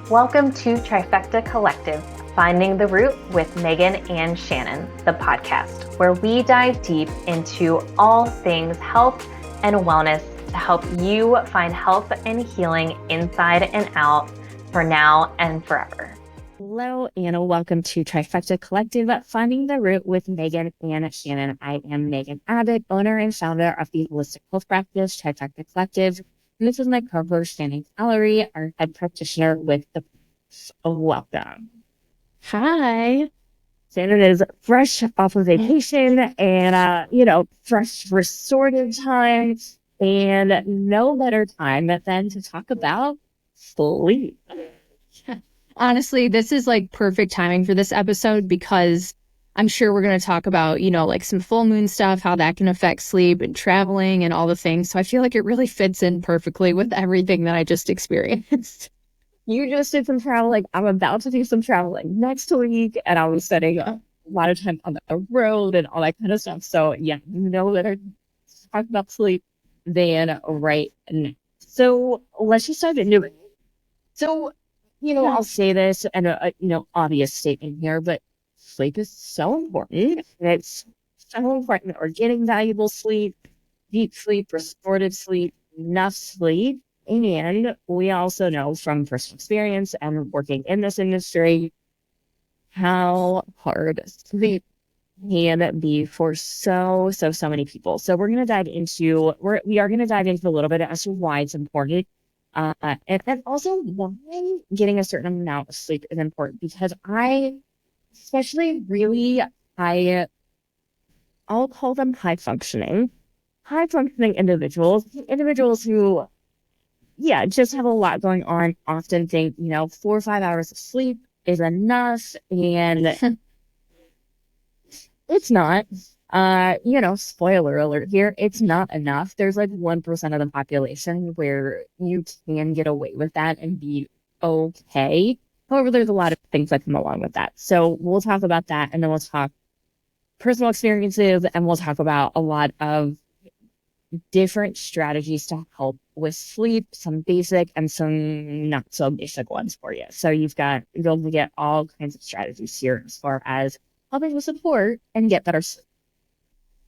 Welcome to Trifecta Collective, Finding the Root with Megan and Shannon, the podcast, where we dive deep into all things health and wellness to help you find health and healing inside and out for now and forever. Hello, and welcome to Trifecta Collective, Finding the Root with Megan and Shannon. I am Megan Abbott, owner and founder of the holistic health practice, Trifecta Collective. And this is my co-host, Shannon Gallery, our head practitioner with the welcome. Hi. Shannon is fresh off of vacation and, fresh restorative time, and no better time than to talk about sleep. Honestly, this is like perfect timing for this episode because I'm sure we're going to talk about, like some full moon stuff, how that can affect sleep and traveling and all the things. So I feel like it really fits in perfectly with everything that I just experienced. You just did some traveling. I'm about to do some traveling next week, and I was spending a lot of time on the road and all that kind of stuff. So yeah, no better to talk about sleep than right now. So let's just dive into it. So, I'll say this and obvious statement here, but sleep is so important. And it's so important that we're getting valuable sleep, deep sleep, restorative sleep, enough sleep. And we also know from personal experience and working in this industry how hard sleep can be for so many people. So we are going to dive into a little bit as to why it's important. And then also why getting a certain amount of sleep is important, because I'll call them high functioning individuals who, just have a lot going on, often think, 4 or 5 hours of sleep is enough. And it's not. Spoiler alert here, it's not enough. There's like 1% of the population where you can get away with that and be okay. However, there's a lot of things that come along with that. So we'll talk about that, and then we'll talk personal experiences, and we'll talk about a lot of different strategies to help with sleep, some basic and some not so basic ones for you. So you'll get all kinds of strategies here as far as helping with support and get better sleep.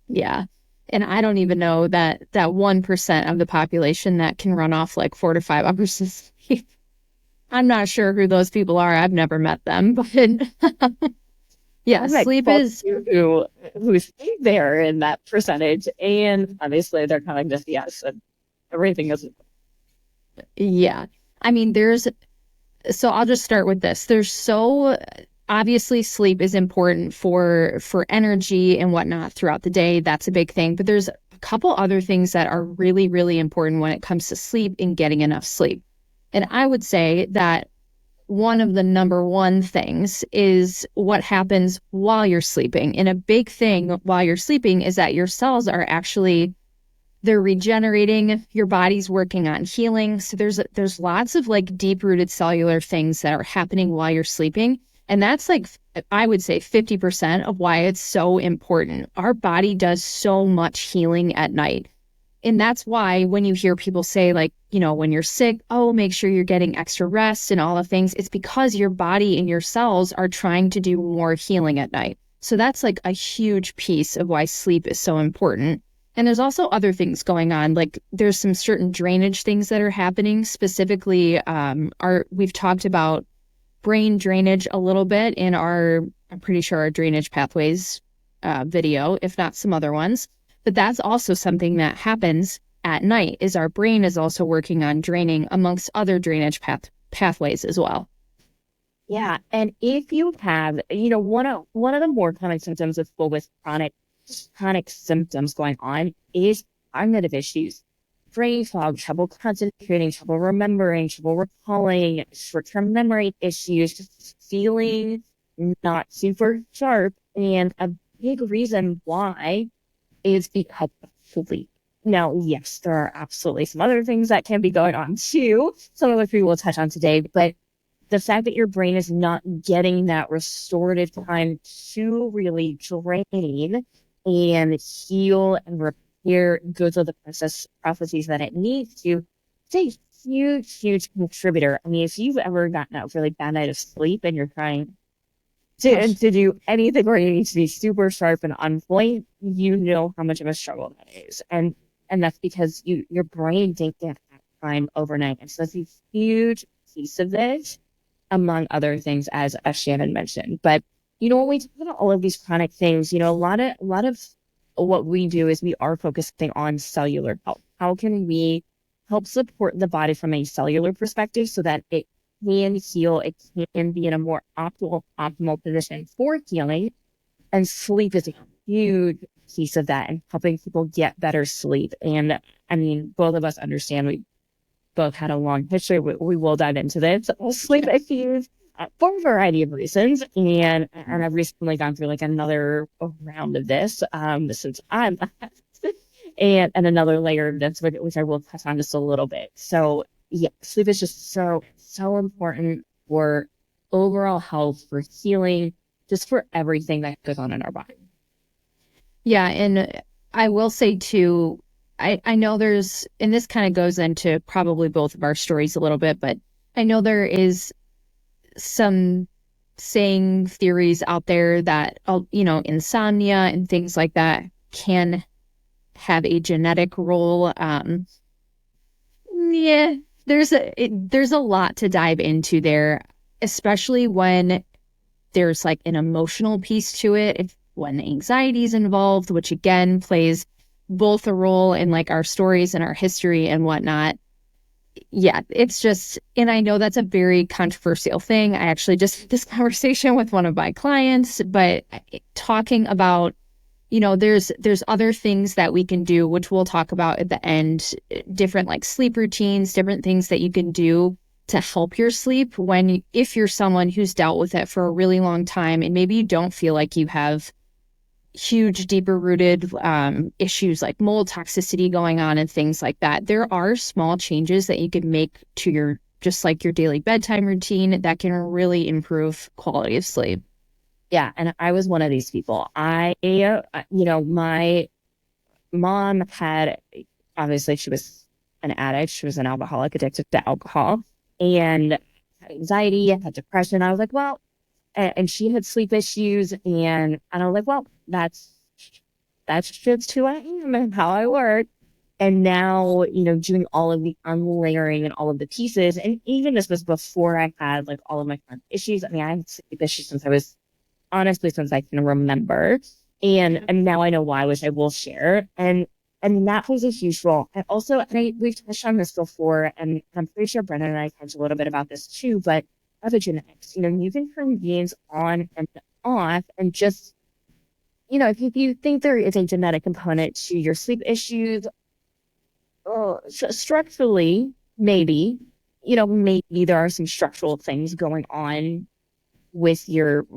Yeah. And I don't even know that 1% of the population that can run off like 4 to 5 hours of sleep. I'm not sure who those people are. I've never met them, but yeah, sleep is who's there in that percentage. And obviously they're coming to see us and everything is. Yeah. I mean, so I'll just start with this. Obviously, sleep is important for energy and whatnot throughout the day. That's a big thing. But there's a couple other things that are really, really important when it comes to sleep and getting enough sleep. And I would say that one of the number one things is what happens while you're sleeping. And a big thing while you're sleeping is that your cells are they're regenerating, your body's working on healing. So there's lots of like deep-rooted cellular things that are happening while you're sleeping. And that's like, I would say 50% of why it's so important. Our body does so much healing at night. And that's why when you hear people say like, when you're sick, make sure you're getting extra rest and all the things, it's because your body and your cells are trying to do more healing at night. So that's like a huge piece of why sleep is so important. And there's also other things going on, like there's some certain drainage things that are happening. Specifically, we've talked about brain drainage a little bit in I'm pretty sure our drainage pathways video, if not some other ones. But that's also something that happens at night, is our brain is also working on draining amongst other drainage pathways as well. Yeah. And if you have, one of the more common symptoms of people with chronic symptoms going on is cognitive issues. Brain fog, trouble concentrating, trouble remembering, trouble recalling, short-term memory issues, just feeling not super sharp. And a big reason why is because of sleep. Now, yes, there are absolutely some other things that can be going on too, some of which we will touch on today, but the fact that your brain is not getting that restorative time to really drain and heal and repair, go through the processes that it needs to it's a huge contributor. I mean, if you've ever gotten a really bad night of sleep and you're trying to do anything where you need to be super sharp and on point, you know how much of a struggle that is. And that's because your brain didn't get that time overnight. And so that's a huge piece of this, among other things, as Shannon mentioned. But, when we talk about all of these chronic things, a lot of what we do is we are focusing on cellular health. How can we help support the body from a cellular perspective so that it can heal, it can be in a more optimal position for healing? And sleep is a huge piece of that, and helping people get better sleep. And I mean, both of us understand we both had a long history. We will dive into this. Sleep issues for a variety of reasons. And I've recently gone through like another round of this since I'm and another layer of this, which I will touch on just a little bit. So yeah, sleep is just so important for overall health, for healing, just for everything that goes on in our body. Yeah, and I will say too, I know there's, and this kind of goes into probably both of our stories a little bit, but I know there is some saying theories out there that, insomnia and things like that can have a genetic role. Yeah, there's a lot to dive into there, especially when there's like an emotional piece to it. When anxiety is involved, which again plays both a role in like our stories and our history and whatnot. Yeah, it's just, and I know that's a very controversial thing. I actually just had this conversation with one of my clients, but talking about, there's other things that we can do, which we'll talk about at the end, different like sleep routines, different things that you can do to help your sleep if you're someone who's dealt with it for a really long time, and maybe you don't feel like you have huge, deeper rooted issues like mold toxicity going on and things like that. There are small changes that you can make to just like your daily bedtime routine that can really improve quality of sleep. Yeah. And I was one of these people. My mom obviously she was an addict. She was an alcoholic, addicted to alcohol, and had anxiety, had depression. I was like, well, and she had sleep issues, and I was like, well, that's just who I am and how I work. And now, doing all of the unlayering and all of the pieces, and even this was before I had like all of my chronic issues. I mean, I had sleep issues since I can remember. And now I know why, which I will share. And that plays a huge role. And also, we've touched on this before, and I'm pretty sure Brennan and I talked a little bit about this too, but epigenetics, you can turn genes on and off, and just, if you think there is a genetic component to your sleep issues, structurally, maybe there are some structural things going on with your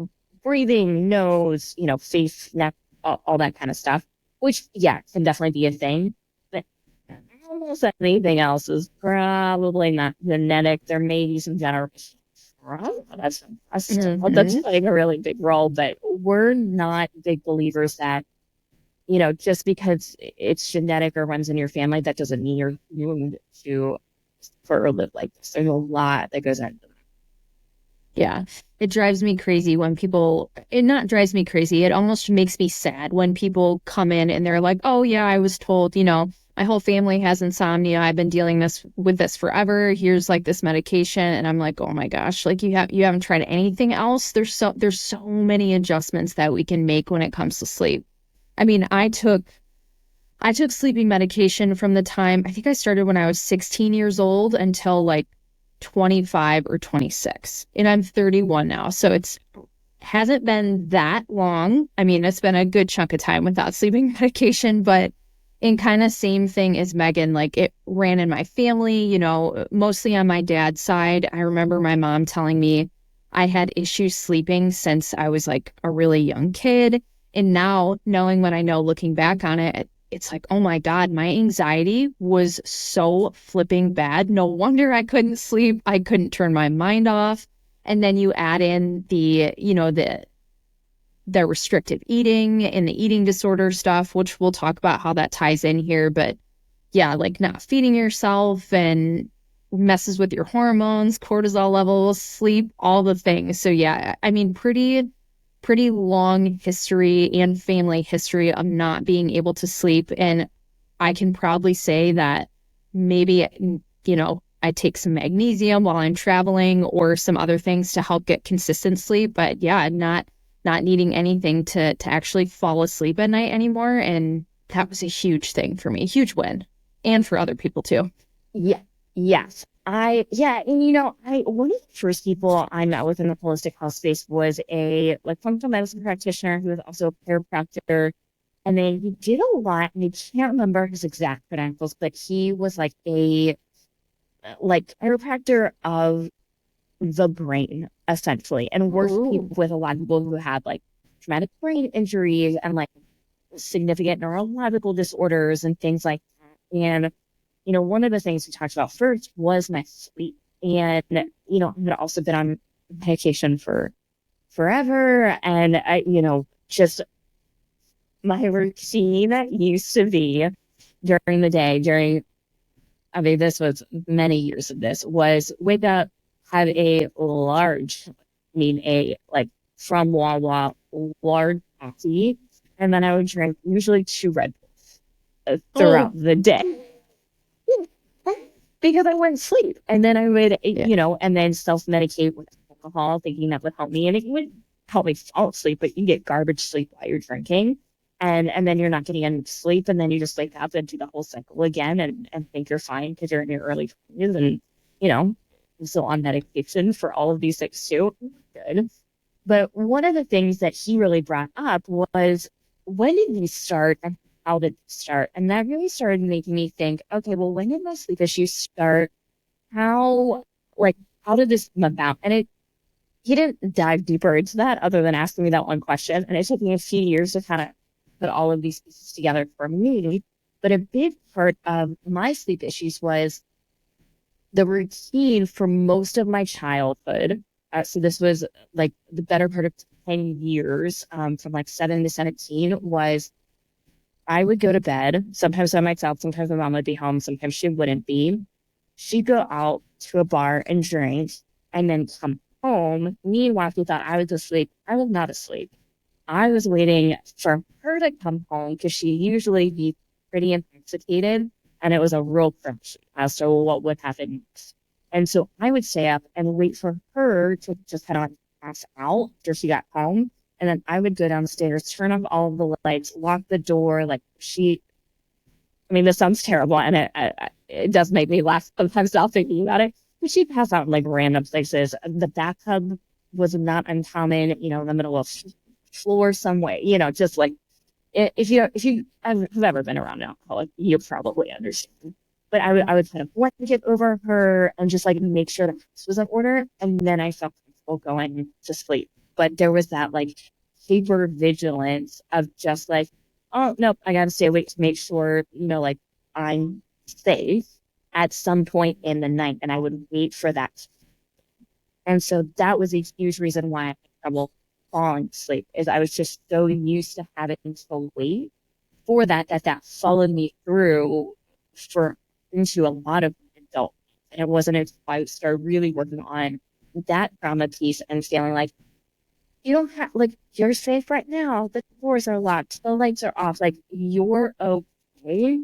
breathing, nose, face, neck, all that kind of stuff, which, yeah, can definitely be a thing. But almost anything else is probably not genetic. There may be some generational. That's playing a really big role, but we're not big believers that, just because it's genetic or runs in your family, that doesn't mean you're doomed to or live like this. There's a lot that goes into that. Yeah, it drives me crazy when it not drives me crazy. It almost makes me sad when people come in and they're like, oh yeah, I was told, my whole family has insomnia. I've been dealing with this forever. Here's like this medication. And I'm like, oh my gosh, like you haven't tried anything else. There's so many adjustments that we can make when it comes to sleep. I mean, I took sleeping medication from the time, I think I started when I was 16 years old until like 25 or 26. And I'm 31 now. So it hasn't been that long. I mean, it's been a good chunk of time without sleeping medication, but in kind of same thing as Megan, like it ran in my family, mostly on my dad's side. I remember my mom telling me I had issues sleeping since I was like a really young kid. And now knowing what I know, looking back on it, it's like, oh my God, my anxiety was so flipping bad. No wonder I couldn't sleep. I couldn't turn my mind off. And then you add in the restrictive eating and the eating disorder stuff, which we'll talk about how that ties in here. But yeah, like not feeding yourself and messes with your hormones, cortisol levels, sleep, all the things. So yeah, I mean, pretty long history and family history of not being able to sleep. And I can proudly say that maybe, I take some magnesium while I'm traveling or some other things to help get consistent sleep. But yeah, not needing anything to actually fall asleep at night anymore. And that was a huge thing for me, huge win. And for other people too. Yeah. Yes. One of the first people I met with in the holistic health space was a functional medicine practitioner who was also a chiropractor. And then he did a lot, and I can't remember his exact credentials, but he was a chiropractor of the brain, essentially, and worked with a lot of people who had traumatic brain injuries and significant neurological disorders and things like that. And one of the things we talked about first was my sleep. And, I've also been on medication for forever. And just my routine used to be during the day, this was many years of this, was wake up, have a large, from Wawa, large coffee. And then I would drink usually 2 Red Bulls throughout the day. Because I wouldn't sleep. And then I would, and then self-medicate with alcohol, thinking that would help me. And it would help me fall asleep, but you get garbage sleep while you're drinking. And then you're not getting any sleep. And then you just wake up and do the whole cycle again and think you're fine because you're in your early 20s and, I'm still on medication for all of these things too. Good. But one of the things that he really brought up was, when did you start and how did it start? And that really started making me think, okay, well, when did my sleep issues start? How did this come about? And he didn't dive deeper into that other than asking me that one question. And it took me a few years to kind of put all of these pieces together for me. But a big part of my sleep issues was the routine for most of my childhood. So this was the better part of 10 years, from 7 to 17, was I would go to bed, sometimes by myself, sometimes my mom would be home, sometimes she wouldn't be. She'd go out to a bar and drink and then come home. Meanwhile, she thought I was asleep. I was not asleep. I was waiting for her to come home because she usually be pretty intoxicated, and it was a real crush as to what would happen next. And so I would stay up and wait for her to just kind of pass out after she got home. And then I would go downstairs, turn off all of the lights, lock the door. This sounds terrible, and it does make me laugh sometimes while thinking about it. But she'd pass out in random places. The bathtub was not uncommon, in the middle of floor somewhere, if you have ever been around an alcoholic, you probably understand. But I would kind of blanket over her and just make sure the house was in order. And then I felt comfortable going to sleep. But there was that hyper vigilance of just oh, nope, I got to stay awake to make sure, I'm safe at some point in the night. And I would wait for that. And so that was a huge reason why I had trouble falling asleep, is I was just so used to having to wait for that followed me through into a lot of adult. And it wasn't until I started really working on that trauma piece and feeling you don't have, you're safe right now. The doors are locked. The lights are off. You're okay.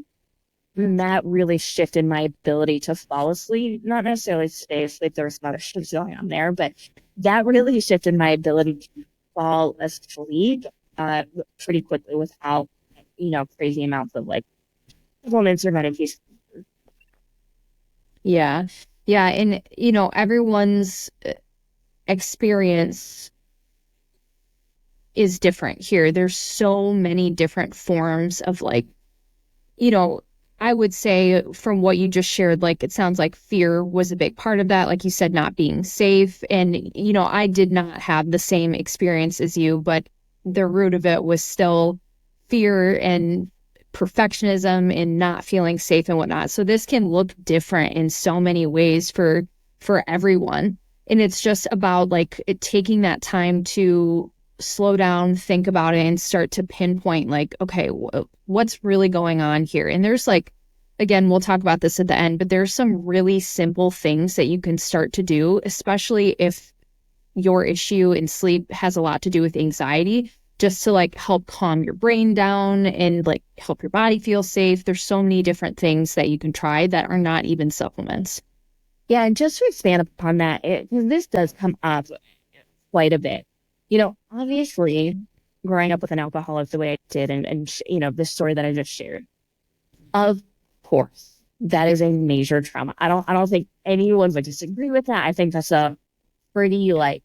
And that really shifted my ability to fall asleep. Not necessarily stay asleep. There was some other shit going on there, but that really shifted my ability to fall asleep pretty quickly without, crazy amounts of supplements or medication. Yeah. Yeah. And, everyone's experience is different here. There's so many different forms of I would say from what you just shared, it sounds like fear was a big part of that. Like you said, not being safe. And, I did not have the same experience as you, but the root of it was still fear and perfectionism and not feeling safe and whatnot. So this can look different in so many ways for everyone. And it's just about taking that time to slow down, think about it, and start to pinpoint okay, what's really going on here? And there's again, we'll talk about this at the end, but there's some really simple things that you can start to do, especially if your issue in sleep has a lot to do with anxiety, just to like help calm your brain down and like help your body feel safe. There's so many different things that you can try that are not even supplements. Yeah, and just to expand upon that, because this does come up quite a bit. Obviously, growing up with an alcoholic the way I did, and the story that I just shared, of course, that is a major trauma. I don't think anyone would disagree with that. I think that's a pretty like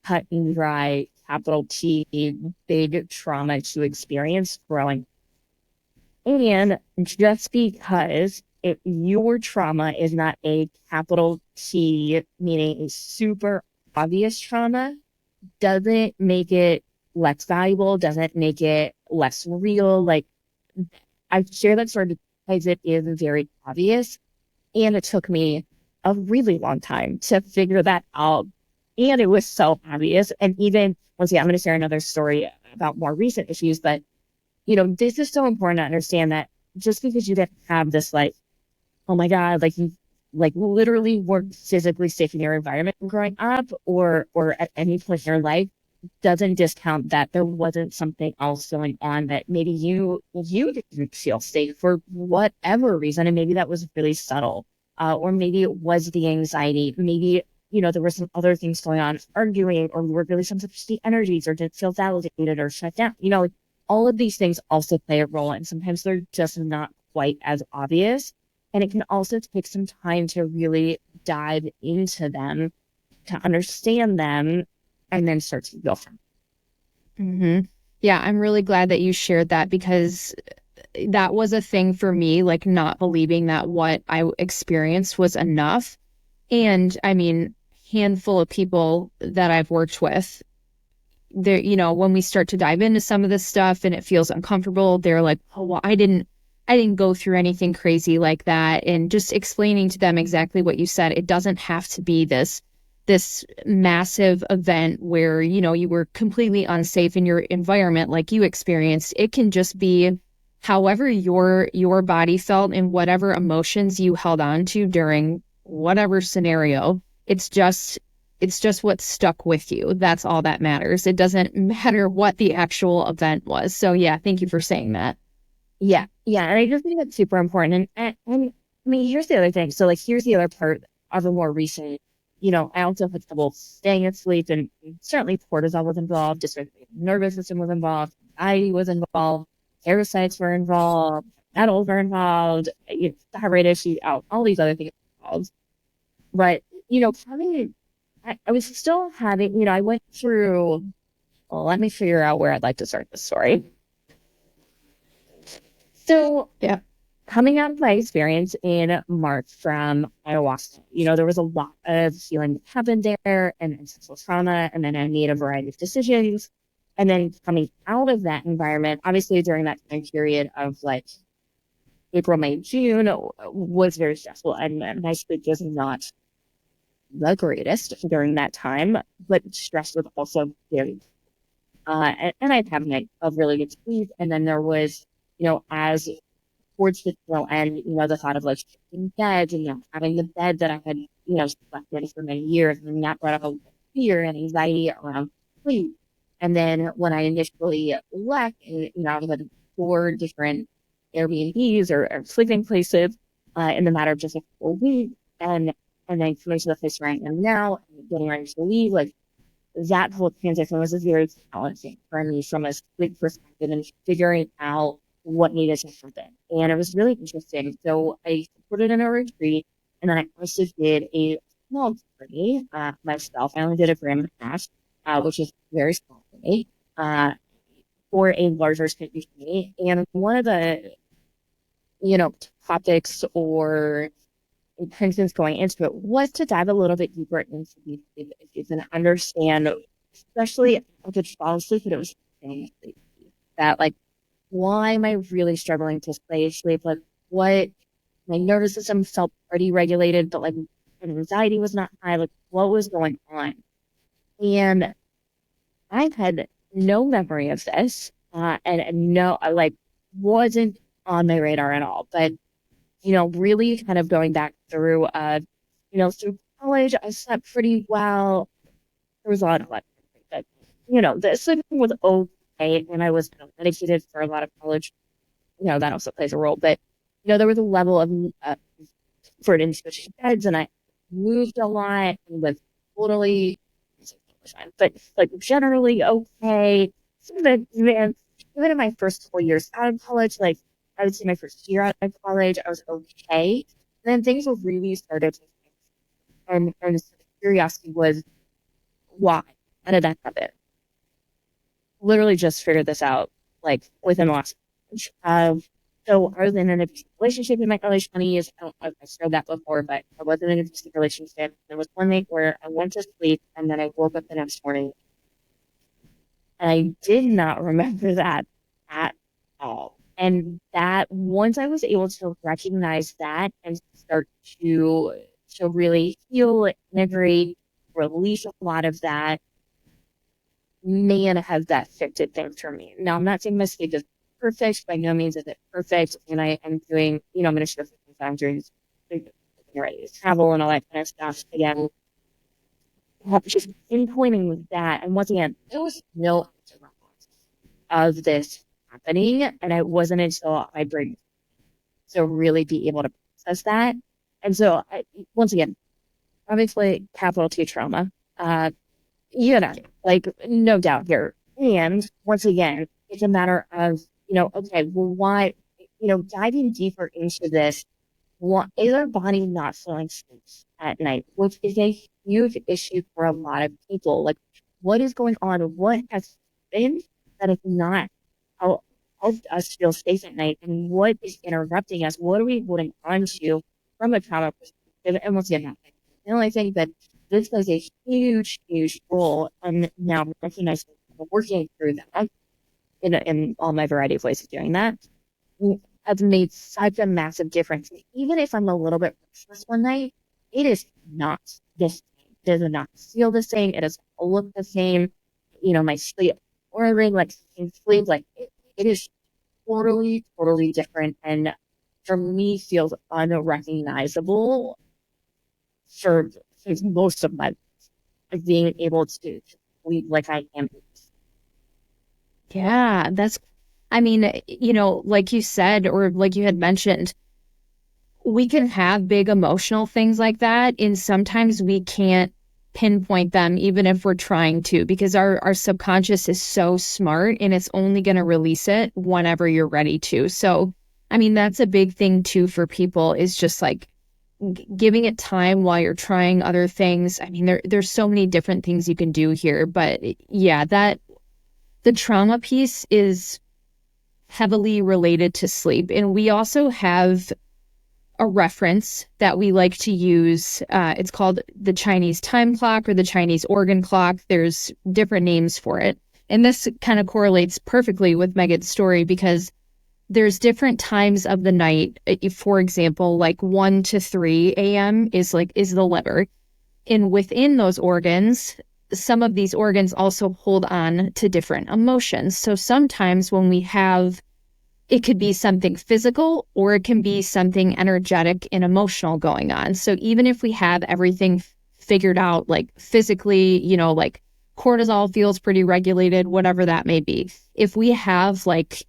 cut and dry, capital T, big trauma to experience growing. And just because your trauma is not a capital T, meaning a super obvious trauma, doesn't make it less valuable, doesn't make it less real. Like, I share that story because it is very obvious. And it took me a really long time to figure that out. And it was so obvious. And even, once again, I'm going to share another story about more recent issues, but this is so important to understand that just because you didn't have this, like, oh my God, like you like literally weren't physically safe in your environment growing up or at any point in your life, doesn't discount that there wasn't something else going on, that maybe you didn't feel safe for whatever reason. And maybe that was really subtle. Or maybe it was the anxiety. Maybe, there were some other things going on, arguing, or you were really sensitive to the energies, or didn't feel validated or shut down. All of these things also play a role, and sometimes they're just not quite as obvious. And it can also take some time to really dive into them, to understand them, and then start to go from. Mm-hmm. Yeah, I'm really glad that you shared that, because that was a thing for me, like not believing that what I experienced was enough. And I mean, handful of people that I've worked with, there, when we start to dive into some of this stuff and it feels uncomfortable, they're like, oh, well, I didn't go through anything crazy like that. And just explaining to them exactly what you said. It doesn't have to be this massive event where, you were completely unsafe in your environment like you experienced. It can just be however your body felt and whatever emotions you held on to during whatever scenario. It's just what stuck with you. That's all that matters. It doesn't matter what the actual event was. So yeah, thank you for saying that. Yeah. And I just think that's super important. And I mean, here's the other thing. So like, here's the other part of a more recent, I also had trouble staying asleep, and certainly cortisol was involved, just nervous system was involved, anxiety was involved, parasites were involved, metals were involved, thyroid issue, all these other things involved. But, I was still having, I went through, well, let me figure out where I'd like to start this story. So, yeah, coming out of my experience in March from ayahuasca, there was a lot of healing that happened there, and sexual trauma, and then I made a variety of decisions. And then coming out of that environment, obviously during that time period of like April, May, June, was very stressful, and my sleep was not the greatest during that time, but stress was also very, and I'd have a night of really good sleep. And then there was, as towards the tail end, the thought of like shifting beds and having the bed that I had, slept in for many years, and that brought up a fear and anxiety around sleep. And then when I initially left, I was at 4 different Airbnbs or sleeping places in the matter of just a couple of weeks, and then coming to the place where I am now, and getting ready to leave, like that whole transition was very challenging for me from a sleep perspective, and figuring out what needed to happen. And it was really interesting. So I supported in a retreat, and then I also did a small party myself. I only did a gram and a half, which is very small for me, for a larger community. And one of the, topics or intentions going into it was to dive a little bit deeper into these issues and understand, especially if it's fall asleep, but it was that like, why am I really struggling to stay asleep? Like, what, my nervous system felt pretty regulated, but like anxiety was not high. Like, what was going on? And I've had no memory of this, and no, like, wasn't on my radar at all. But really kind of going back through, through college, I slept pretty well. There was a lot of like, but, the sleeping was okay. And I was medicated for a lot of college. That also plays a role. But, there was a level of for insufficient beds, and I moved a lot and was totally, but like generally okay. So then, man, even in my first 4 years out of college, like I would say my first year out of college, I was okay. And then things were really started to, and the curiosity was why? How did that happen? Literally just figured this out like within the last month. So I was in an abusive relationship in my early 20s. I don't know if I shared that before, but I was in an abusive relationship. There was one night where I went to sleep and then I woke up the next morning and I did not remember that at all. And that once I was able to recognize that and start to really heal, integrate, release a lot of that, man, has that shifted things for me. Now, I'm not saying my sleep is perfect. By no means is it perfect. And I am doing, I'm going to share some things I'm doing, ready to travel and all that kind of stuff. Again, just pinpointing with that. And once again, there was no of this happening. And it wasn't until my brain to really be able to process that. And so, once again, obviously, capital T trauma. Like no doubt here. And once again, it's a matter of, okay, well, why, diving deeper into this, what is our body not feeling safe at night, which is a huge issue for a lot of people. Like, what is going on? What has been that is not helped us feel safe at night? And what is interrupting us? What are we holding on to from a trauma perspective? And once again, the only thing that this plays a huge, huge role, and now recognizing working through that in all my variety of ways of doing that has made such a massive difference. Even if I'm a little bit restless one night, it is not the same. It does not feel the same. It doesn't look the same. My sleep ordering, like sleep, like it is totally, totally different. And for me, feels unrecognizable for most of my life, like being able to sleep like I am. Yeah, like you said, or like you had mentioned, we can have big emotional things like that, and sometimes we can't pinpoint them even if we're trying to, because our subconscious is so smart and it's only going to release it whenever you're ready to. So, that's a big thing too for people, is just like giving it time while you're trying other things. There's so many different things you can do here, but yeah, that the trauma piece is heavily related to sleep. And we also have a reference that we like to use. It's called the Chinese time clock or the Chinese organ clock. There's different names for it. And this kind of correlates perfectly with Megan's story, because there's different times of the night. For example, like 1 to 3 a.m. is the liver. And within those organs, some of these organs also hold on to different emotions. So sometimes when it could be something physical or it can be something energetic and emotional going on. So even if we have everything figured out, like physically, like cortisol feels pretty regulated, whatever that may be. If we have like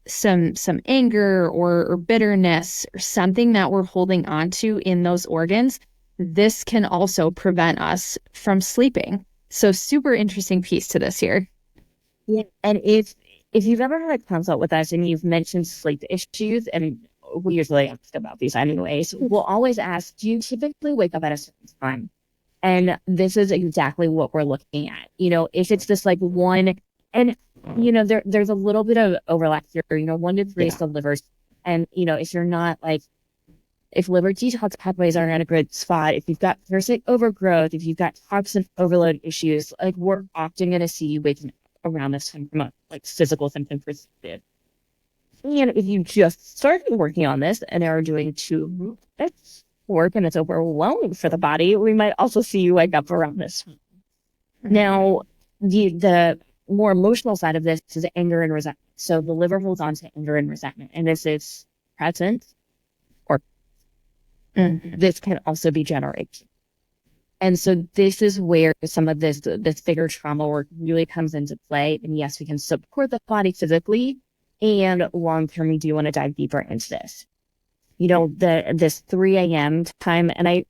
some anger or bitterness or something that we're holding on to in those organs, this can also prevent us from sleeping. So super interesting piece to this here. Yeah, and if you've ever had a consult with us and you've mentioned sleep issues, and we usually ask about these anyways, we'll always ask, do you typically wake up at a certain time? And this is exactly what we're looking at. If it's just like one, and there's a little bit of overlap here. 1 to 3 is the livers, and if you're not like, if liver detox pathways aren't in a good spot, if you've got parasite overgrowth, if you've got toxin overload issues, like we're often going to see you waking up around this time from a like physical symptom perspective. And if you just started working on this and are doing too much work and it's overwhelming for the body, we might also see you wake up around this. Now, the more emotional side of this is anger and resentment. So the liver holds on to anger and resentment, and this is present this can also be generated. And so this is where some of this bigger trauma work really comes into play. And yes, we can support the body physically, and long term, we do want to dive deeper into this. This 3 a.m. time, and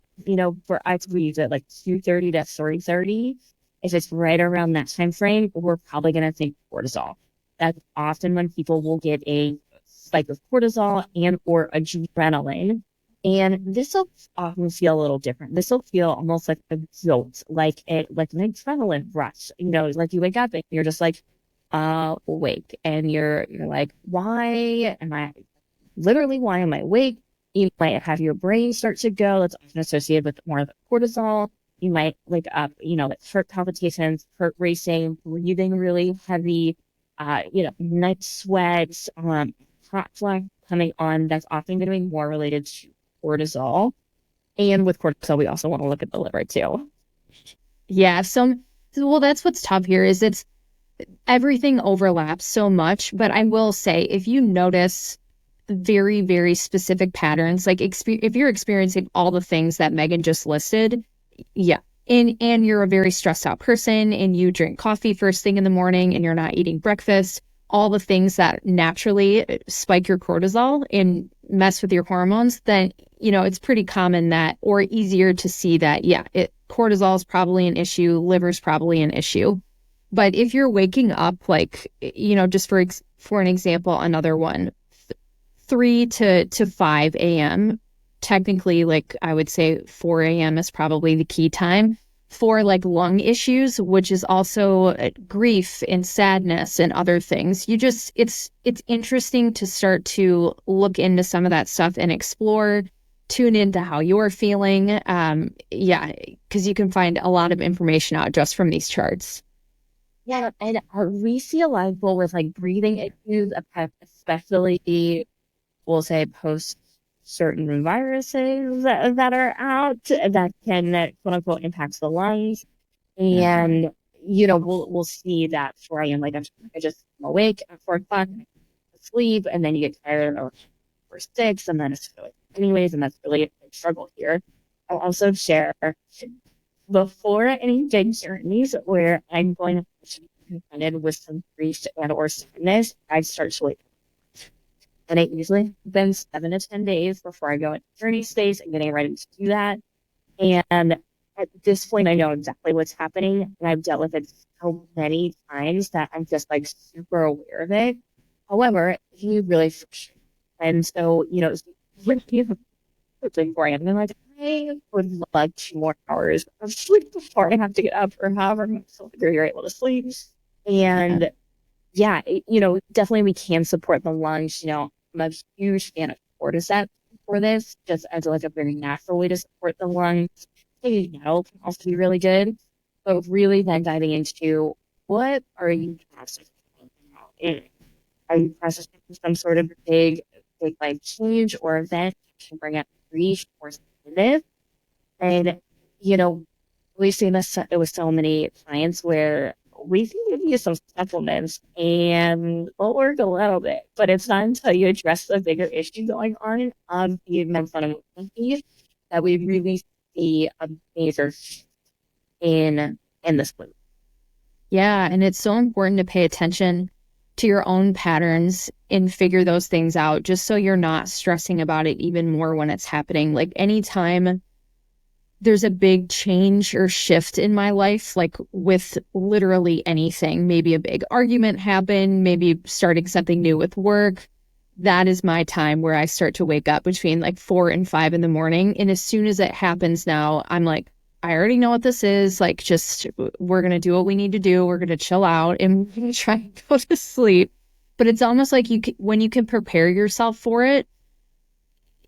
for us, we use it like 2:30 to 3:30. If it's right around that time frame, we're probably going to think cortisol. That's often when people will get a spike of cortisol and or adrenaline. And this will often feel a little different. This will feel almost like a jolt, like an adrenaline rush. Like you wake up and you're just like, awake, and you're like, why am I awake? You might have your brain start to go. That's often associated with more of the cortisol. You might wake up, with heart palpitations, heart racing, breathing really heavy, night sweats, hot flash coming on. That's often going to be more related to cortisol. And with cortisol, we also want to look at the liver too. Yeah. Well, that's what's tough here is everything overlaps so much. But I will say, if you notice very, very specific patterns, like if you're experiencing all the things that Megan just listed, yeah. And you're a very stressed out person and you drink coffee first thing in the morning and you're not eating breakfast, all the things that naturally spike your cortisol and mess with your hormones, then, it's pretty common that, or easier to see that, cortisol is probably an issue, liver's probably an issue. But if you're waking up, like, just for an example, another one, 3 to 5 a.m., technically, like I would say 4 a.m. is probably the key time for like lung issues, which is also grief and sadness and other things. It's interesting to start to look into some of that stuff and explore, tune into how you're feeling. Because you can find a lot of information out just from these charts. Yeah, and we see a lot of people with like breathing issues, especially we'll say post certain viruses that are out that can quote unquote impact the lungs. And we'll see that 4 a.m. like I just awake at 4 o'clock, sleep, and then you get tired or 6, and then it's anyways, and that's really a big struggle here. I'll also share before any big journeys where I'm going to be confronted with some grief and or sadness, I start to wake. And it usually been 7 to 10 days before I go into journey space and getting ready to do that. And at this point, I know exactly what's happening. And I've dealt with it so many times that I'm just like super aware of it. However, he really frustrates. And so, when people before I am like, I would like 2 more hours of sleep before I have to get up or however much you're able to sleep. And definitely we can support the lungs. I'm a huge fan of cordyceps for this, just as like a very natural way to support the lungs. Maybe nettle can also be really good, but really then diving into what are you processing? Are you processing some sort of big life change or event that can bring up grief or sadness? And we've seen this with so many clients where we can give you some supplements and it'll work a little bit, but it's not until you address the bigger issue going on the melatonin that we really see a major shift in this group. Yeah, and it's so important to pay attention to your own patterns and figure those things out just so you're not stressing about it even more when it's happening. Like anytime there's a big change or shift in my life, like with literally anything, maybe a big argument happened, maybe starting something new with work, that is my time where I start to wake up between like 4 and 5 in the morning. And as soon as it happens now, I'm like, I already know what this is. Like, just, we're going to do what we need to do. We're going to chill out and we're going to try and go to sleep. But it's almost like when you can prepare yourself for it,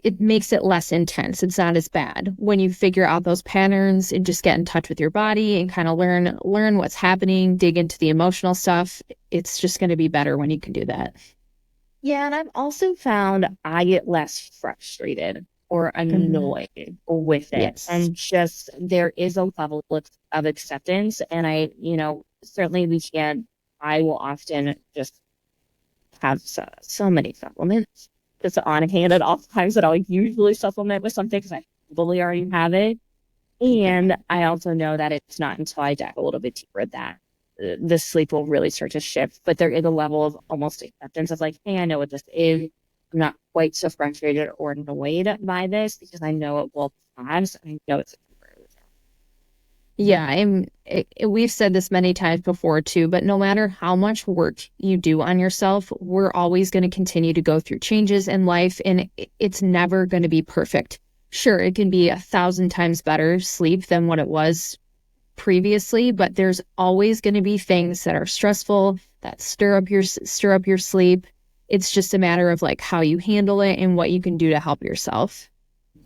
it makes it less intense. It's not as bad when you figure out those patterns and just get in touch with your body and kind of learn what's happening, dig into the emotional stuff. It's just going to be better when you can do that. Yeah, and I've also found I get less frustrated or annoyed with it. Yes. And just there is a level of acceptance. And certainly I will often just have so many supplements. just on hand at all times, that I'll usually supplement with something because I probably already have it. And I also know that it's not until I dive a little bit deeper that the sleep will really start to shift. But there is a level of almost acceptance of like, hey, I know what this is. I'm not quite so frustrated or annoyed by this because I know it will pass. I know it's temporary. Yeah, we've said this many times before too, but no matter how much work you do on yourself, we're always going to continue to go through changes in life, and it's never going to be perfect. Sure, it can be 1,000 times better sleep than what it was previously, but there's always going to be things that are stressful that stir up your sleep. It's just a matter of like how you handle it and what you can do to help yourself.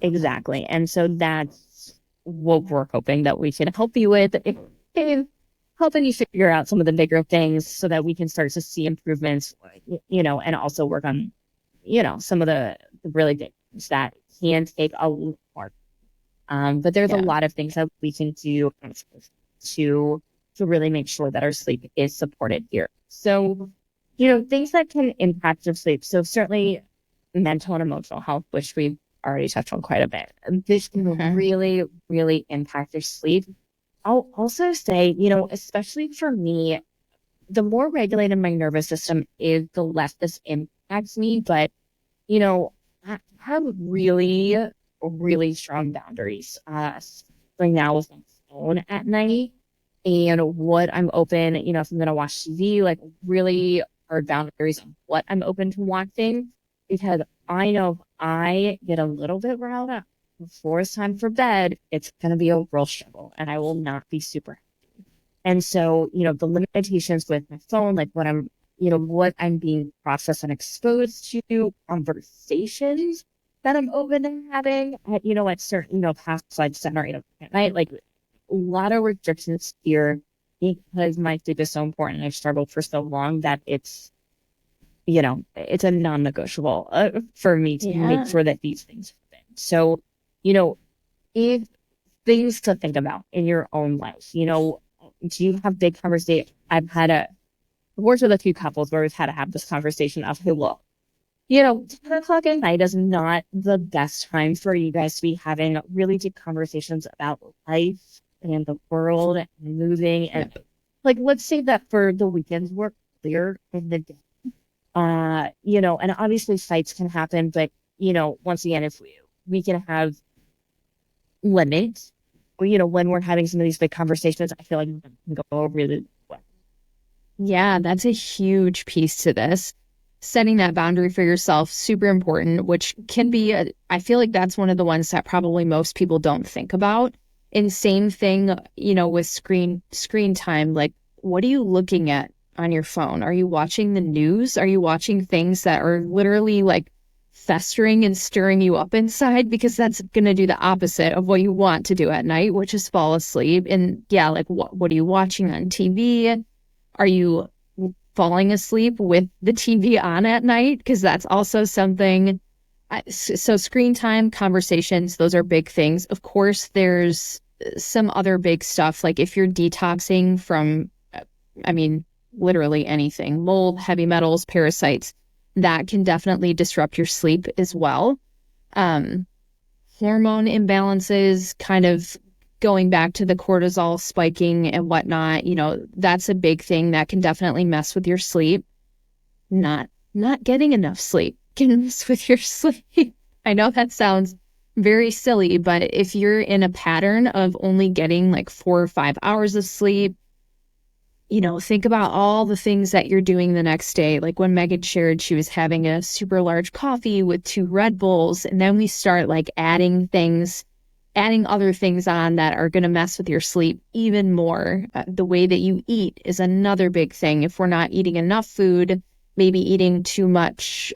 Exactly. And so that's what we're hoping that we can help you with, helping you figure out some of the bigger things so that we can start to see improvements, and also work on, some of the really big things that can take a little more. But there's a lot of things that we can do to really make sure that our sleep is supported here. So, things that can impact your sleep. So certainly mental and emotional health, which we've already touched on quite a bit. This can really, really impact your sleep. I'll also say, especially for me, the more regulated my nervous system is, the less this impacts me. But, I have really, really strong boundaries. Right now with my phone at night and what I'm open, if I'm going to watch TV, like really hard boundaries on what I'm open to watching, because I know if I get a little bit riled up before it's time for bed, it's going to be a real struggle and I will not be super happy. And so, the limitations with my phone, like what I'm being processed and exposed to, conversations that I'm open to having at certain, past like 7 or 8 o'clock at night, like a lot of restrictions here because my sleep is so important. I've struggled for so long that it's a non-negotiable for me to make sure that these things happen. So, if things to think about in your own life, do you have big conversations? I've worked with a few couples where we've had to have this conversation of, hey, look, 10 o'clock at night is not the best time for you guys to be having really deep conversations about life and the world and moving. And like, let's say that for the weekends, we're clear in the day. And obviously fights can happen, but, once again, if we can have limits, when we're having some of these big conversations, I feel like we can go really well. Yeah, that's a huge piece to this. Setting that boundary for yourself, super important, which can be, I feel like that's one of the ones that probably most people don't think about. And same thing, with screen time, like what are you looking at on your phone? Are you watching the news? Are you watching things that are literally like festering and stirring you up inside? Because that's going to do the opposite of what you want to do at night, which is fall asleep. And yeah, like what are you watching on TV? Are you falling asleep with the TV on at night? Because that's also something. So screen time, conversations, those are big things. Of course, there's some other big stuff, like if you're detoxing from, literally anything, mold, heavy metals, parasites, that can definitely disrupt your sleep as well. Hormone imbalances, kind of going back to the cortisol spiking and whatnot, that's a big thing that can definitely mess with your sleep. Not getting enough sleep can mess with your sleep. I know that sounds very silly, but if you're in a pattern of only getting like 4 or 5 hours of sleep, think about all the things that you're doing the next day. Like when Megan shared she was having a super large coffee with 2 Red Bulls, and then we start like adding other things on that are going to mess with your sleep even more. The way that you eat is another big thing. If we're not eating enough food, maybe eating too much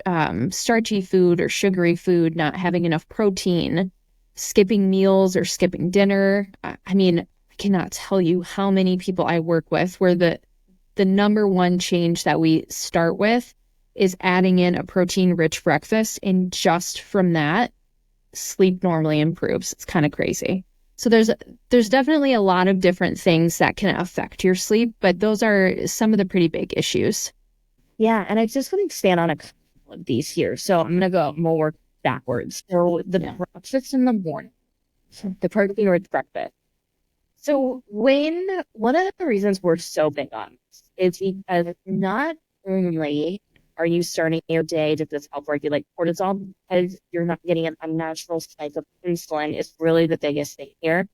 starchy food or sugary food, not having enough protein, skipping meals or skipping dinner. I cannot tell you how many people I work with where the number one change that we start with is adding in a protein-rich breakfast, and just from that, sleep normally improves. It's kind of crazy. So there's definitely a lot of different things that can affect your sleep, but those are some of the pretty big issues. Yeah, and I just want to expand on a couple of these here. So I'm gonna go more work backwards. So the breakfast in the morning, the protein rich breakfast. So one of the reasons we're so big on this is because not only are you starting your day to just help regulate cortisol because you're not getting an unnatural spike of insulin is really the biggest thing here.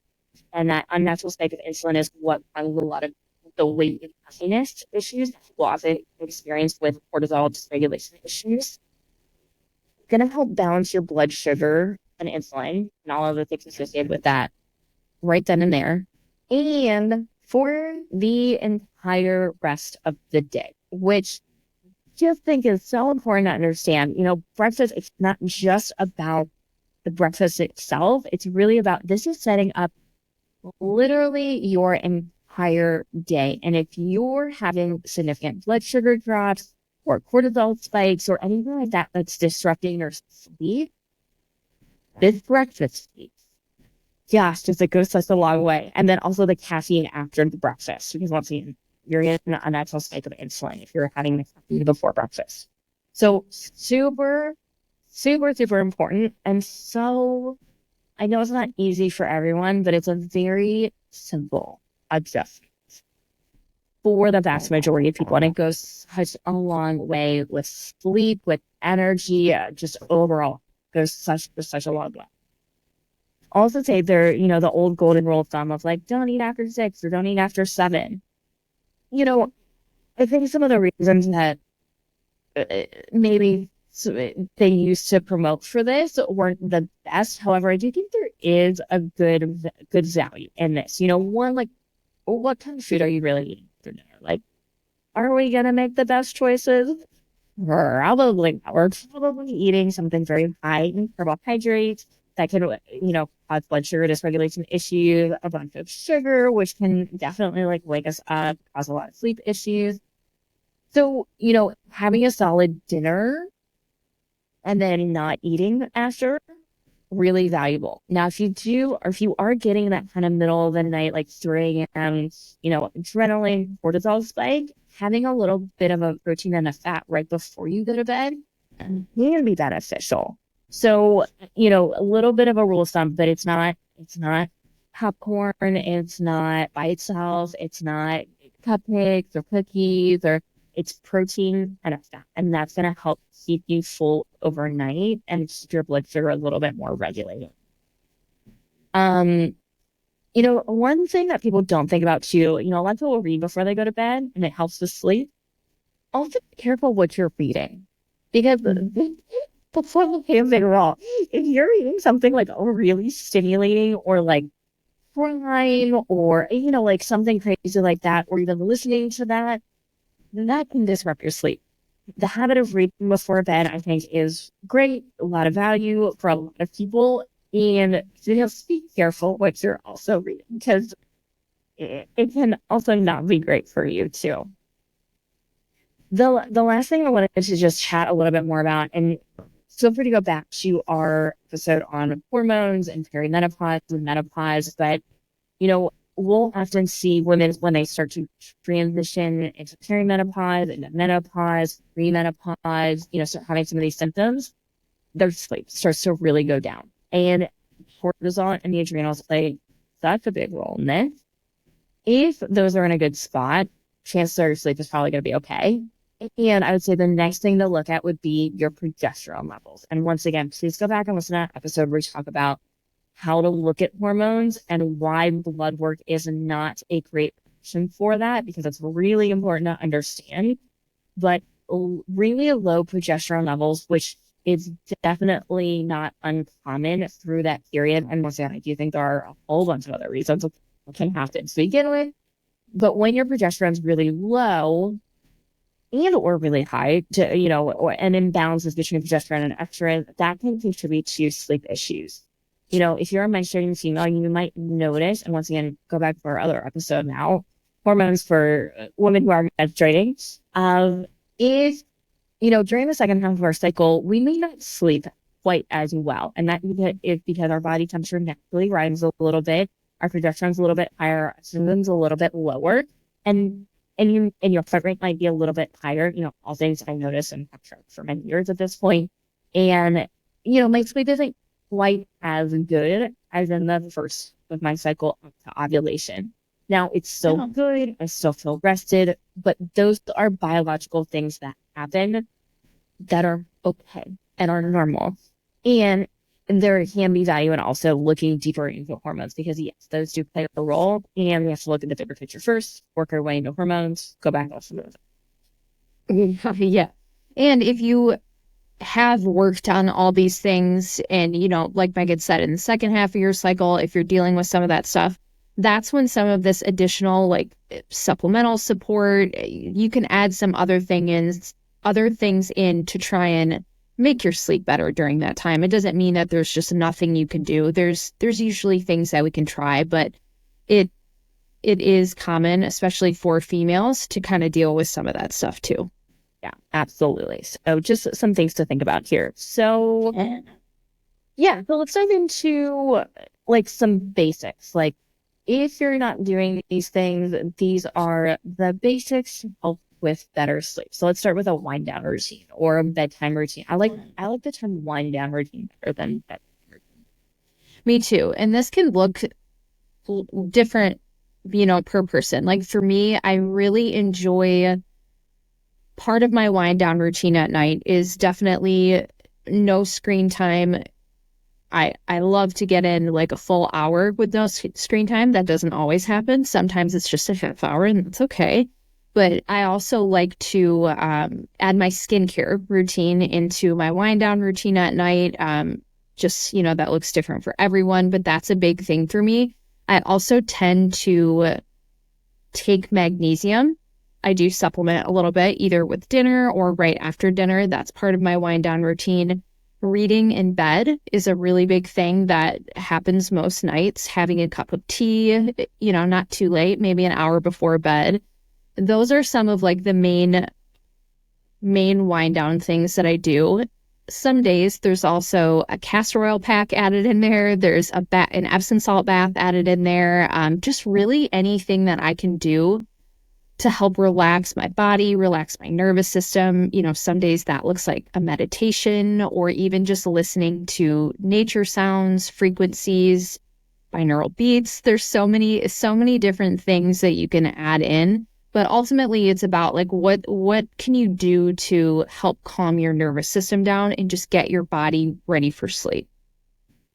And that unnatural spike of insulin is what causes a lot of the weight and happiness issues that people often experience with cortisol dysregulation issues. It's going to help balance your blood sugar and insulin and all of the things associated with that right then and there. And for the entire rest of the day, which I just think is so important to understand. Breakfast, it's not just about the breakfast itself. It's really about, this is setting up literally your entire day. And if you're having significant blood sugar drops or cortisol spikes or anything like that that's disrupting your sleep, this breakfast, gosh, just it goes such a long way. And then also the caffeine after the breakfast, because once again, you're in an unnatural spike of insulin if you're having the caffeine before breakfast. So super, super, super important. And so I know it's not easy for everyone, but it's a very simple adjustment for the vast majority of people. And it goes such a long way with sleep, with energy, just overall goes such a long way. Also say there, the old golden rule of thumb of like, don't eat after 6 or don't eat after 7. I think some of the reasons that maybe they used to promote for this weren't the best. However, I do think there is a good value in this. One, like, what kind of food are you really eating for dinner? Like, are we going to make the best choices? Probably not. We're probably eating something very high in carbohydrates that can, cause blood sugar dysregulation issues, a bunch of sugar, which can definitely like wake us up, cause a lot of sleep issues. So, having a solid dinner and then not eating after, really valuable. Now, if you are getting that kind of middle of the night, like 3 a.m., adrenaline, cortisol spike, having a little bit of a protein and a fat right before you go to bed can be beneficial. So, a little bit of a rule of thumb, but it's not popcorn, it's not by itself, it's not cupcakes or cookies, or it's protein and a fat. And that's going to help keep you full overnight and keep your blood sugar a little bit more regulated. One thing that people don't think about too, a lot of people read before they go to bed and it helps with sleep. Also be careful what you're reading, because before the big wrong, if you're reading something like really stimulating or like crime or, like something crazy like that, or even listening to that, that can disrupt your sleep. The habit of reading before bed, I think, is great, a lot of value for a lot of people. And just be careful what you're also reading, because it can also not be great for you too. The last thing I wanted to just chat a little bit more about, and feel free to go back to our episode on hormones and perimenopause and menopause, but we'll often see women when they start to transition into perimenopause, into menopause, premenopause, start having some of these symptoms, their sleep starts to really go down. And cortisol and the adrenals play such a big role in this. If those are in a good spot, chances are your sleep is probably going to be okay. And I would say the next thing to look at would be your progesterone levels. And once again, please go back and listen to that episode where we talk about how to look at hormones and why blood work is not a great option for that, because it's really important to understand. But really low progesterone levels, which is definitely not uncommon through that period. And once again, I do think there are a whole bunch of other reasons that can happen to begin with. But when your progesterone is really low and or really high, to or an imbalances between progesterone and estrogen, that can contribute to sleep issues. If you're a menstruating female, you might notice, and once again, go back to our other episode now, hormones for women who are menstruating, is, during the second half of our cycle, we may not sleep quite as well. And that is because our body temperature naturally rises a little bit, our progesterone's a little bit higher, our estrogen's a little bit lower. And and your heart rate might be a little bit higher, all things I noticed and have tracked for many years at this point. And, my sleep isn't quite as good as in the first of my cycle up to ovulation. Now it's so good. I still feel rested, but those are biological things that happen that are okay and are normal. And there can be value in also looking deeper into hormones because yes, those do play a role. And we have to look at the bigger picture first, work our way into hormones, go back also. Yeah. And if you have worked on all these things and, like Megan said, in the second half of your cycle, if you're dealing with some of that stuff, that's when some of this additional like supplemental support, you can add some other things in to try and make your sleep better during that time. It doesn't mean that there's just nothing you can do. There's usually things that we can try, but it is common, especially for females, to kind of deal with some of that stuff too. Yeah, absolutely. So just some things to think about here. So so let's dive into like some basics. Like if you're not doing these things, these are the basics to help with better sleep. So let's start with a wind down routine or a bedtime routine. I like the term wind down routine better than bedtime routine. Me too. And this can look different, per person. Like for me, I really enjoy part of my wind down routine at night is definitely no screen time. I love to get in like a full hour with no screen time. That doesn't always happen. Sometimes it's just a half hour and that's okay. But I also like to add my skincare routine into my wind down routine at night. That looks different for everyone, but that's a big thing for me. I also tend to take magnesium. I do supplement a little bit, either with dinner or right after dinner. That's part of my wind down routine. Reading in bed is a really big thing that happens most nights. Having a cup of tea, not too late, maybe an hour before bed. Those are some of like the main wind down things that I do. Some days there's also a castor oil pack added in there. There's an Epsom salt bath added in there. Just really anything that I can do to help relax my body, relax my nervous system. Some days that looks like a meditation or even just listening to nature sounds, frequencies, binaural beats. There's so many different things that you can add in. But ultimately, it's about like what can you do to help calm your nervous system down and just get your body ready for sleep.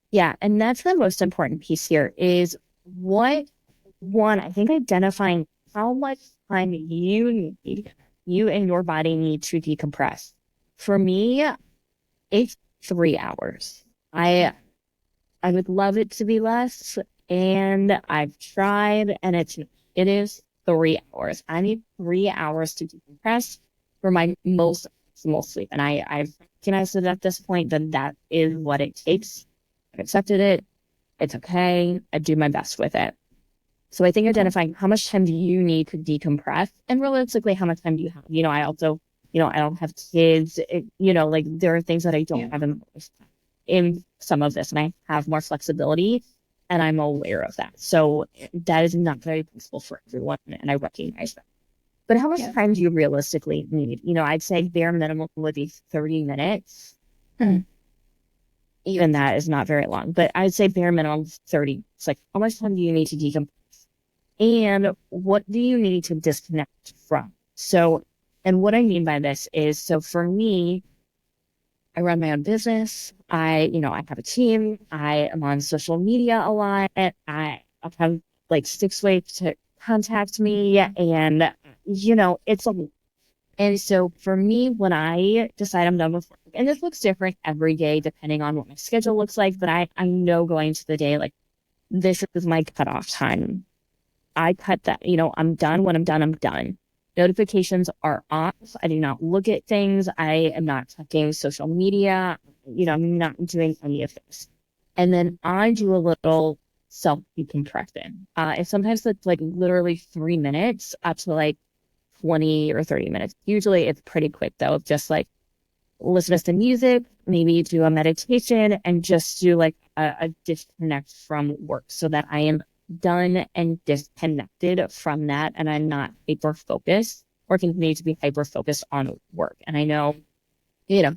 Yeah, and that's the most important piece here is I think identifying how much time you and your body need to decompress. For me, it's 3 hours. I would love it to be less, and I've tried, and it is 3 hours. I need 3 hours to decompress for my most optimal sleep. And I've recognized it at this point that is what it takes. I've accepted it. It's okay. I do my best with it. So I think identifying how much time do you need to decompress and realistically how much time do you have? I also, I don't have kids, there are things that I don't have in some of this and I have more flexibility and I'm aware of that. So that is not very useful for everyone and I recognize that. But how much time do you realistically need? I'd say bare minimum would be 30 minutes. Even that is not very long, but I'd say bare minimum 30. It's like, how much time do you need to decompress? And what do you need to disconnect from? So, and what I mean by this is, so for me, I run my own business. I have a team. I am on social media a lot. I have like 6 ways to contact me and, it's a, and so for me, when I decide I'm done with work, and this looks different every day, depending on what my schedule looks like, but I know going to the day, like this is my cutoff time. I cut that, I'm done. When I'm done, I'm done. Notifications are off. I do not look at things. I am not checking social media. I'm not doing any of this. And then I do a little self-decompression. And sometimes it's like literally 3 minutes up to like 20 or 30 minutes. Usually it's pretty quick though, just like listen to some music, maybe do a meditation and just do like a disconnect from work so that I am done and disconnected from that, and I'm not hyper focused or continue to be hyper focused on work. And I know, you know,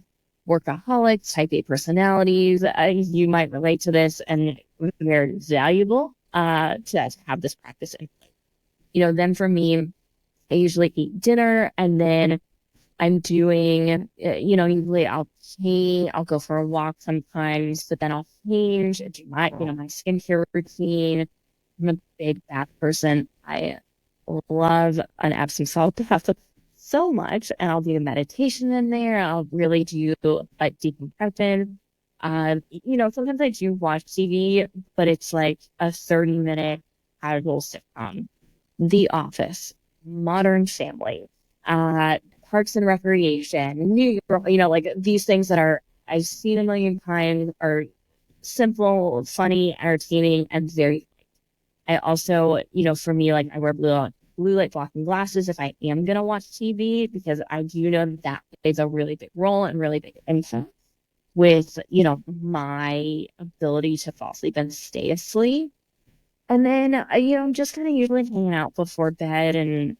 workaholics, type A personalities, you might relate to this, and very valuable to have this practice in place. Then for me, I usually eat dinner, and then I'm doing, usually I'll go for a walk sometimes, but then I'll change and do my skincare routine. I'm a big bath person. I love an Epsom salt bath so much, and I'll do meditation in there. I'll really do like decompression. Sometimes I do watch TV, but it's like a 30-minute casual sitcom. The Office, Modern Family, Parks and Recreation, New York, like these things that I've seen a million times, are simple, funny, entertaining, and very. I also, for me, like I wear blue light blocking glasses if I am going to watch TV, because I do know that plays a really big role and really big influence with, my ability to fall asleep and stay asleep. And then, I'm just kind of usually hanging out before bed, and,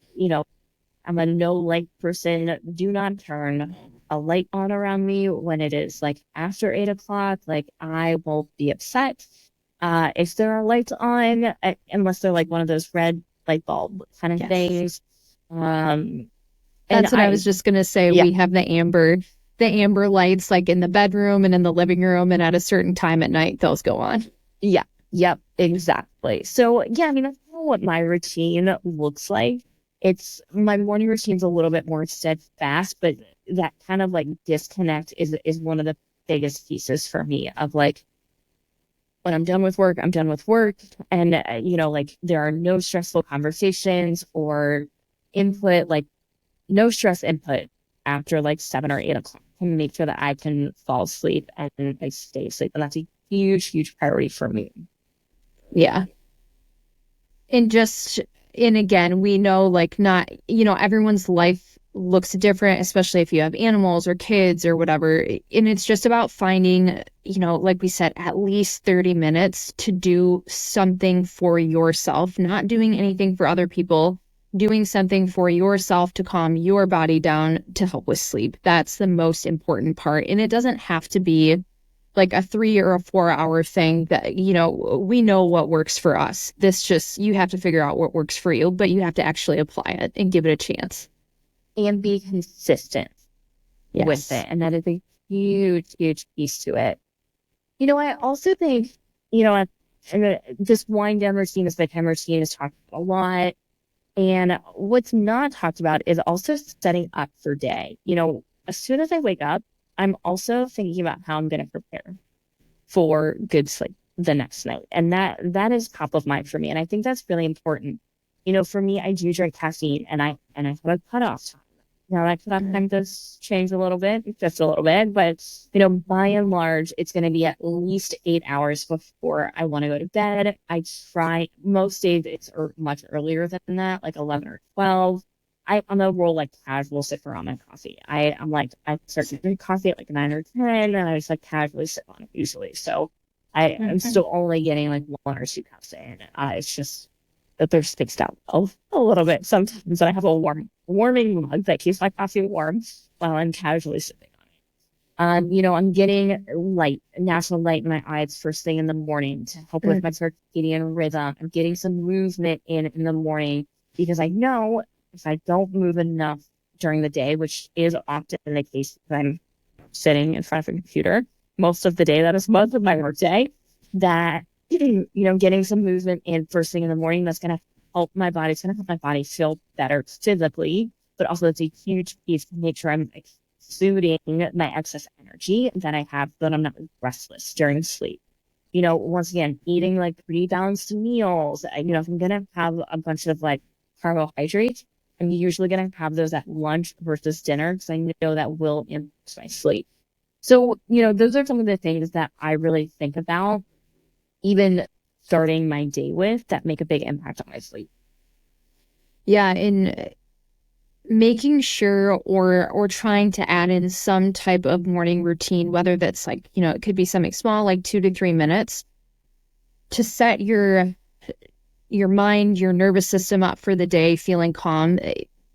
I'm a no light person. Do not turn a light on around me when it is like after 8 o'clock. Like I will be upset if there are lights on, unless they're like one of those red light bulb kind of things. That's what I was just gonna say. We have the amber lights like in the bedroom and in the living room, and at a certain time at night those go on. Yeah. Yep, exactly. So yeah, I mean, that's kind of what my routine looks like. My morning routine's a little bit more steadfast, but that kind of like disconnect is one of the biggest pieces for me of like, when I'm done with work, I'm done with work. And, like there are no stressful conversations or input, like no stress input after like 7 or 8 o'clock, to make sure that I can fall asleep and I stay asleep. And that's a huge, huge priority for me. Yeah. And again, we know like not, everyone's life looks different, especially if you have animals or kids or whatever. And it's just about finding, like we said, at least 30 minutes to do something for yourself, not doing anything for other people, doing something for yourself to calm your body down to help with sleep. That's the most important part. And it doesn't have to be like a 3 or a 4 hour thing that, we know what works for us. You have to figure out what works for you, but you have to actually apply it and give it a chance. And be consistent with it. And that is a huge, huge piece to it. I also think, this wind down routine, this bedtime routine is talked about a lot. And what's not talked about is also setting up for day. As soon as I wake up, I'm also thinking about how I'm going to prepare for good sleep the next night. And that is top of mind for me. And I think that's really important. For me, I do drink caffeine, and I have a cutoff time. Now that cutoff time does change a little bit, just a little bit, but by and large, it's going to be at least 8 hours before I want to go to bed. I try, most days it's much earlier than that, like 11 or 12. I'm a real like casual sipper on my coffee. I'm like, I start to drink coffee at like 9 or 10, and I just like casually sip on it usually. So I'm still only getting like 1 or 2 cups in. It's just that they're spaced out a little bit sometimes. I have a warming mug that keeps my coffee warm while I'm casually sipping on it. I'm getting natural light in my eyes first thing in the morning to help with my circadian rhythm. I'm getting some movement in the morning, because I know if I don't move enough during the day, which is often the case if I'm sitting in front of a computer most of the day, that is most of my work day, that, getting some movement in first thing in the morning, that's going to help my body. It's going to help my body feel better physically, but also it's a huge piece to make sure I'm exuding my excess energy that I have, that I'm not restless during sleep. Once again, eating like pretty balanced meals. If I'm going to have a bunch of like carbohydrates, I'm usually going to have those at lunch versus dinner, because I know that will impact my sleep. So, those are some of the things that I really think about, even starting my day with, that make a big impact on my sleep. Yeah, and making sure or trying to add in some type of morning routine, whether that's like, it could be something small, like 2 to 3 minutes, to set your your mind, your nervous system up for the day, feeling calm,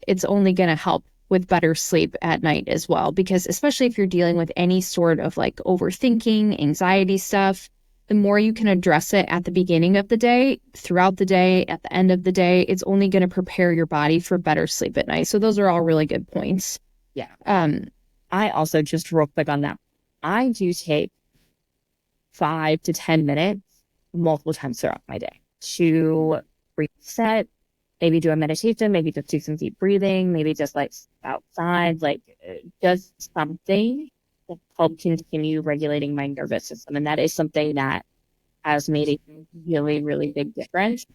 it's only going to help with better sleep at night as well. Because especially if you're dealing with any sort of like overthinking, anxiety stuff, the more you can address it at the beginning of the day, throughout the day, at the end of the day, it's only going to prepare your body for better sleep at night. So those are all really good points. Yeah. I also, just real quick on that, I do take 5 to 10 minutes multiple times throughout my day to reset, maybe do a meditation, maybe just do some deep breathing, maybe just like outside, like just something to help continue regulating my nervous system. And that is something that has made a really, really big difference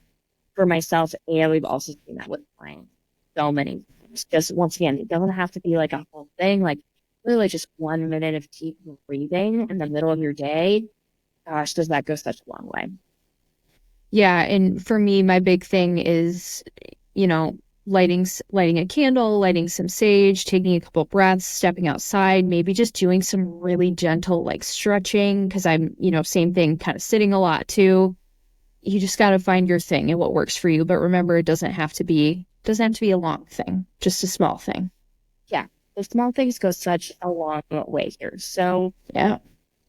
for myself. And we've also seen that with clients so many times. Just once again, it doesn't have to be like a whole thing, like literally just 1 minute of deep breathing in the middle of your day. Gosh, does that go such a long way? Yeah, and for me, my big thing is, lighting a candle, lighting some sage, taking a couple breaths, stepping outside, maybe just doing some really gentle like stretching, because I'm, same thing, kind of sitting a lot too. You just got to find your thing and what works for you. But remember, it doesn't have to be a long thing, just a small thing. Yeah, the small things go such a long way here. So Yeah.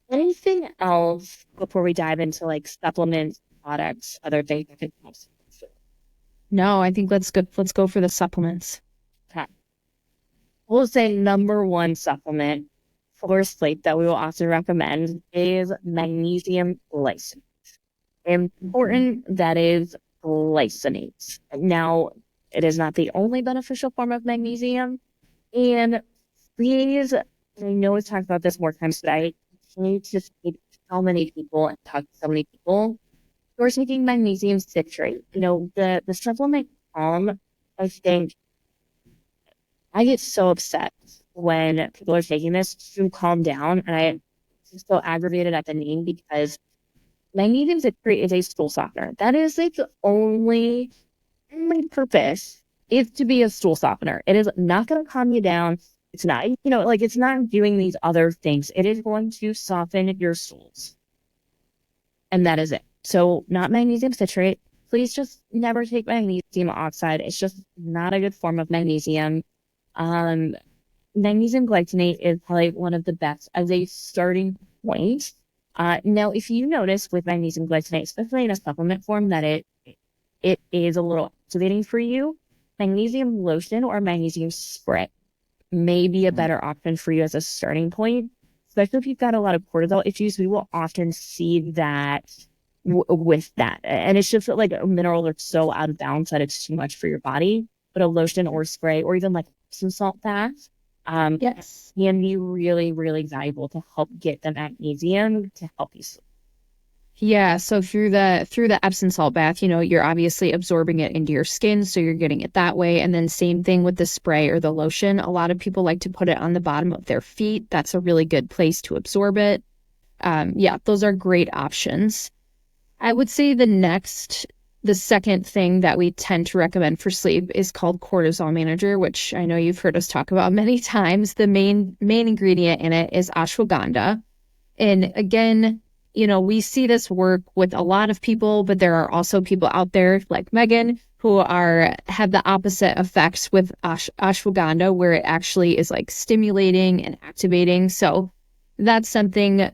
anything else before we dive into like supplements, products, other things that can help? No, I think let's go for the supplements. Okay. We'll say number one supplement for sleep that we will often recommend is magnesium glycinate. Important, that is glycinate. Now, it is not the only beneficial form of magnesium. And please, I know we've talked about this more times today, continue to speak to so many people and talk to so many people who are taking magnesium citrate. The supplement Calm, I think I get so upset when people are taking this to calm down. And I'm so aggravated at the name because magnesium citrate is a stool softener. That is like the only purpose is to be a stool softener. It is not going to calm you down. It's not, it's not doing these other things. It is going to soften your stools. And that is it. So not magnesium citrate. Please just never take magnesium oxide. It's just not a good form of magnesium. Magnesium glycinate is probably one of the best as a starting point. Now, if you notice with magnesium glycinate, especially in a supplement form, that it is a little activating for you, magnesium lotion or magnesium spray may be a better option for you as a starting point, especially if you've got a lot of cortisol issues. We will often see that with that. And it's just like minerals are so out of balance that it's too much for your body. But a lotion or spray or even like some salt baths Yes. can be really, really valuable to help get the magnesium to help you sleep. Yeah, so through the Epsom salt bath, you're obviously absorbing it into your skin, so you're getting it that way. And then same thing with the spray or the lotion. A lot of people like to put it on the bottom of their feet. That's a really good place to absorb it. Yeah, those are great options. I would say the second thing that we tend to recommend for sleep is called cortisol manager, which I know you've heard us talk about many times. The main ingredient in it is ashwagandha. And again, we see this work with a lot of people, but there are also people out there like Megan who have the opposite effects with ashwagandha, where it actually is like stimulating and activating. So that's something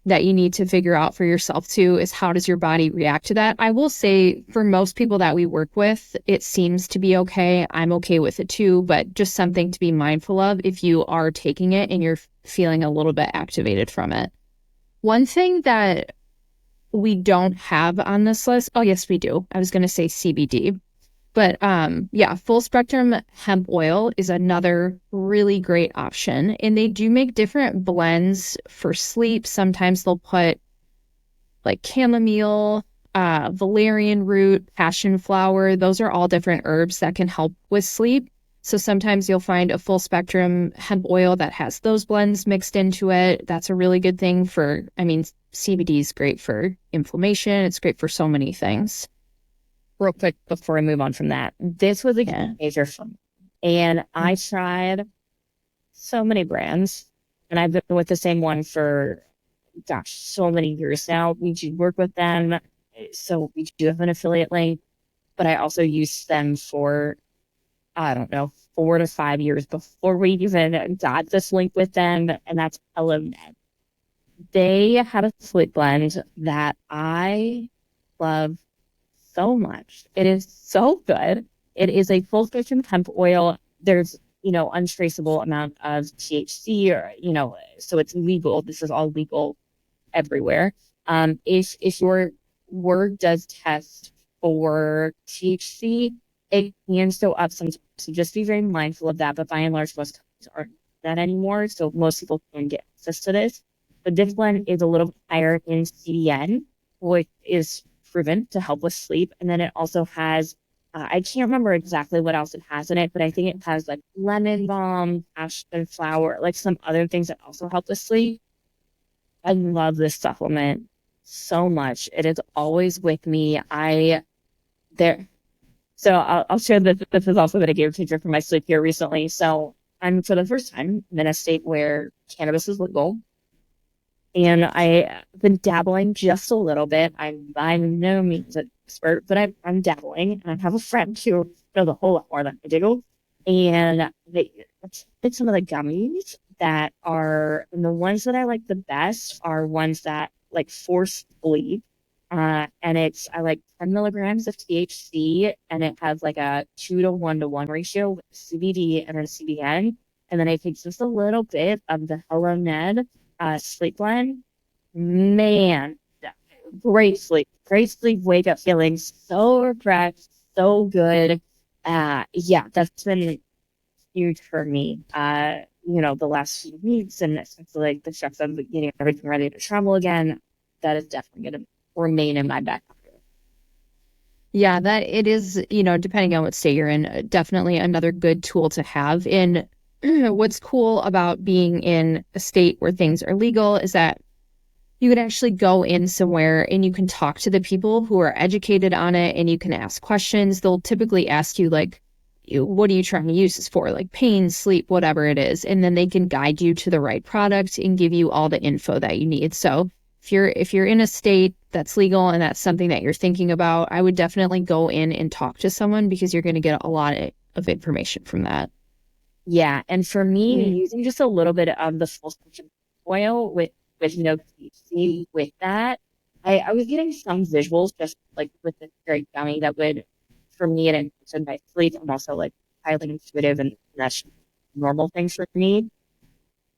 that you need to figure out for yourself too, is how does your body react to that? I will say for most people that we work with, it seems to be okay. I'm okay with it too, but just something to be mindful of if you are taking it and you're feeling a little bit activated from it. One thing that we don't have on this list, oh yes, we do. I was going to say CBD. But yeah, full spectrum hemp oil is another really great option. And they do make different blends for sleep. Sometimes they'll put like chamomile, valerian root, passion flower. Those are all different herbs that can help with sleep. So sometimes you'll find a full spectrum hemp oil that has those blends mixed into it. That's a really good thing CBD is great for inflammation. It's great for so many things. Real quick before I move on from that, this was a major fun. And I tried so many brands, and I've been with the same one for, so many years now. We do work with them. So we do have an affiliate link, but I also used them for, I don't know, 4 to 5 years before we even got this link with them. And that's Element. They have a sleep blend that I love so much. It is so good. It is a full spectrum hemp oil. There's, untraceable amount of THC or, so it's legal. This is all legal everywhere. If your word does test for THC, it can still up sometimes. So just be very mindful of that. But by and large, most companies aren't that anymore. So most people can get access to this. But this blend is a little bit higher in CBN, which is proven to help with sleep. And then it also has, I can't remember exactly what else it has in it, but I think it has like lemon balm, aspen flower, like some other things that also help with sleep. I love this supplement so much. It is always with me. So I'll share that this has also been a game changer for my sleep here recently. So I'm for the first time in a state where cannabis is legal. And I've been dabbling just a little bit. I'm by no means an expert, but I'm dabbling. And I have a friend who knows a whole lot more than I do. And it's some of the gummies that are, and the ones that I like the best are ones that like force sleep. And I like 10 milligrams of THC, and it has like a 2 to 1 ratio with CBD and then CBN. And then I take just a little bit of the Hello Ned sleep blend. Man, great sleep, wake up feeling so refreshed, so good. Yeah, that's been huge for me. The last few weeks, and especially like the stress of getting everything ready to travel again, that is definitely going to remain in my back pocket. Yeah, that it is, depending on what state you're in, definitely another good tool to have. And what's cool about being in a state where things are legal is that you can actually go in somewhere and you can talk to the people who are educated on it, and you can ask questions. They'll typically ask you like, what are you trying to use this for? Like pain, sleep, whatever it is. And then they can guide you to the right product and give you all the info that you need. So if you're in a state that's legal and that's something that you're thinking about, I would definitely go in and talk to someone, because you're going to get a lot of information from that. Yeah, and for me, using just a little bit of the full spectrum oil with no THC with that, I was getting some visuals just like with the very gummy that would, for me, it impacted my sleep. I'm also like highly intuitive, and that's normal things for me.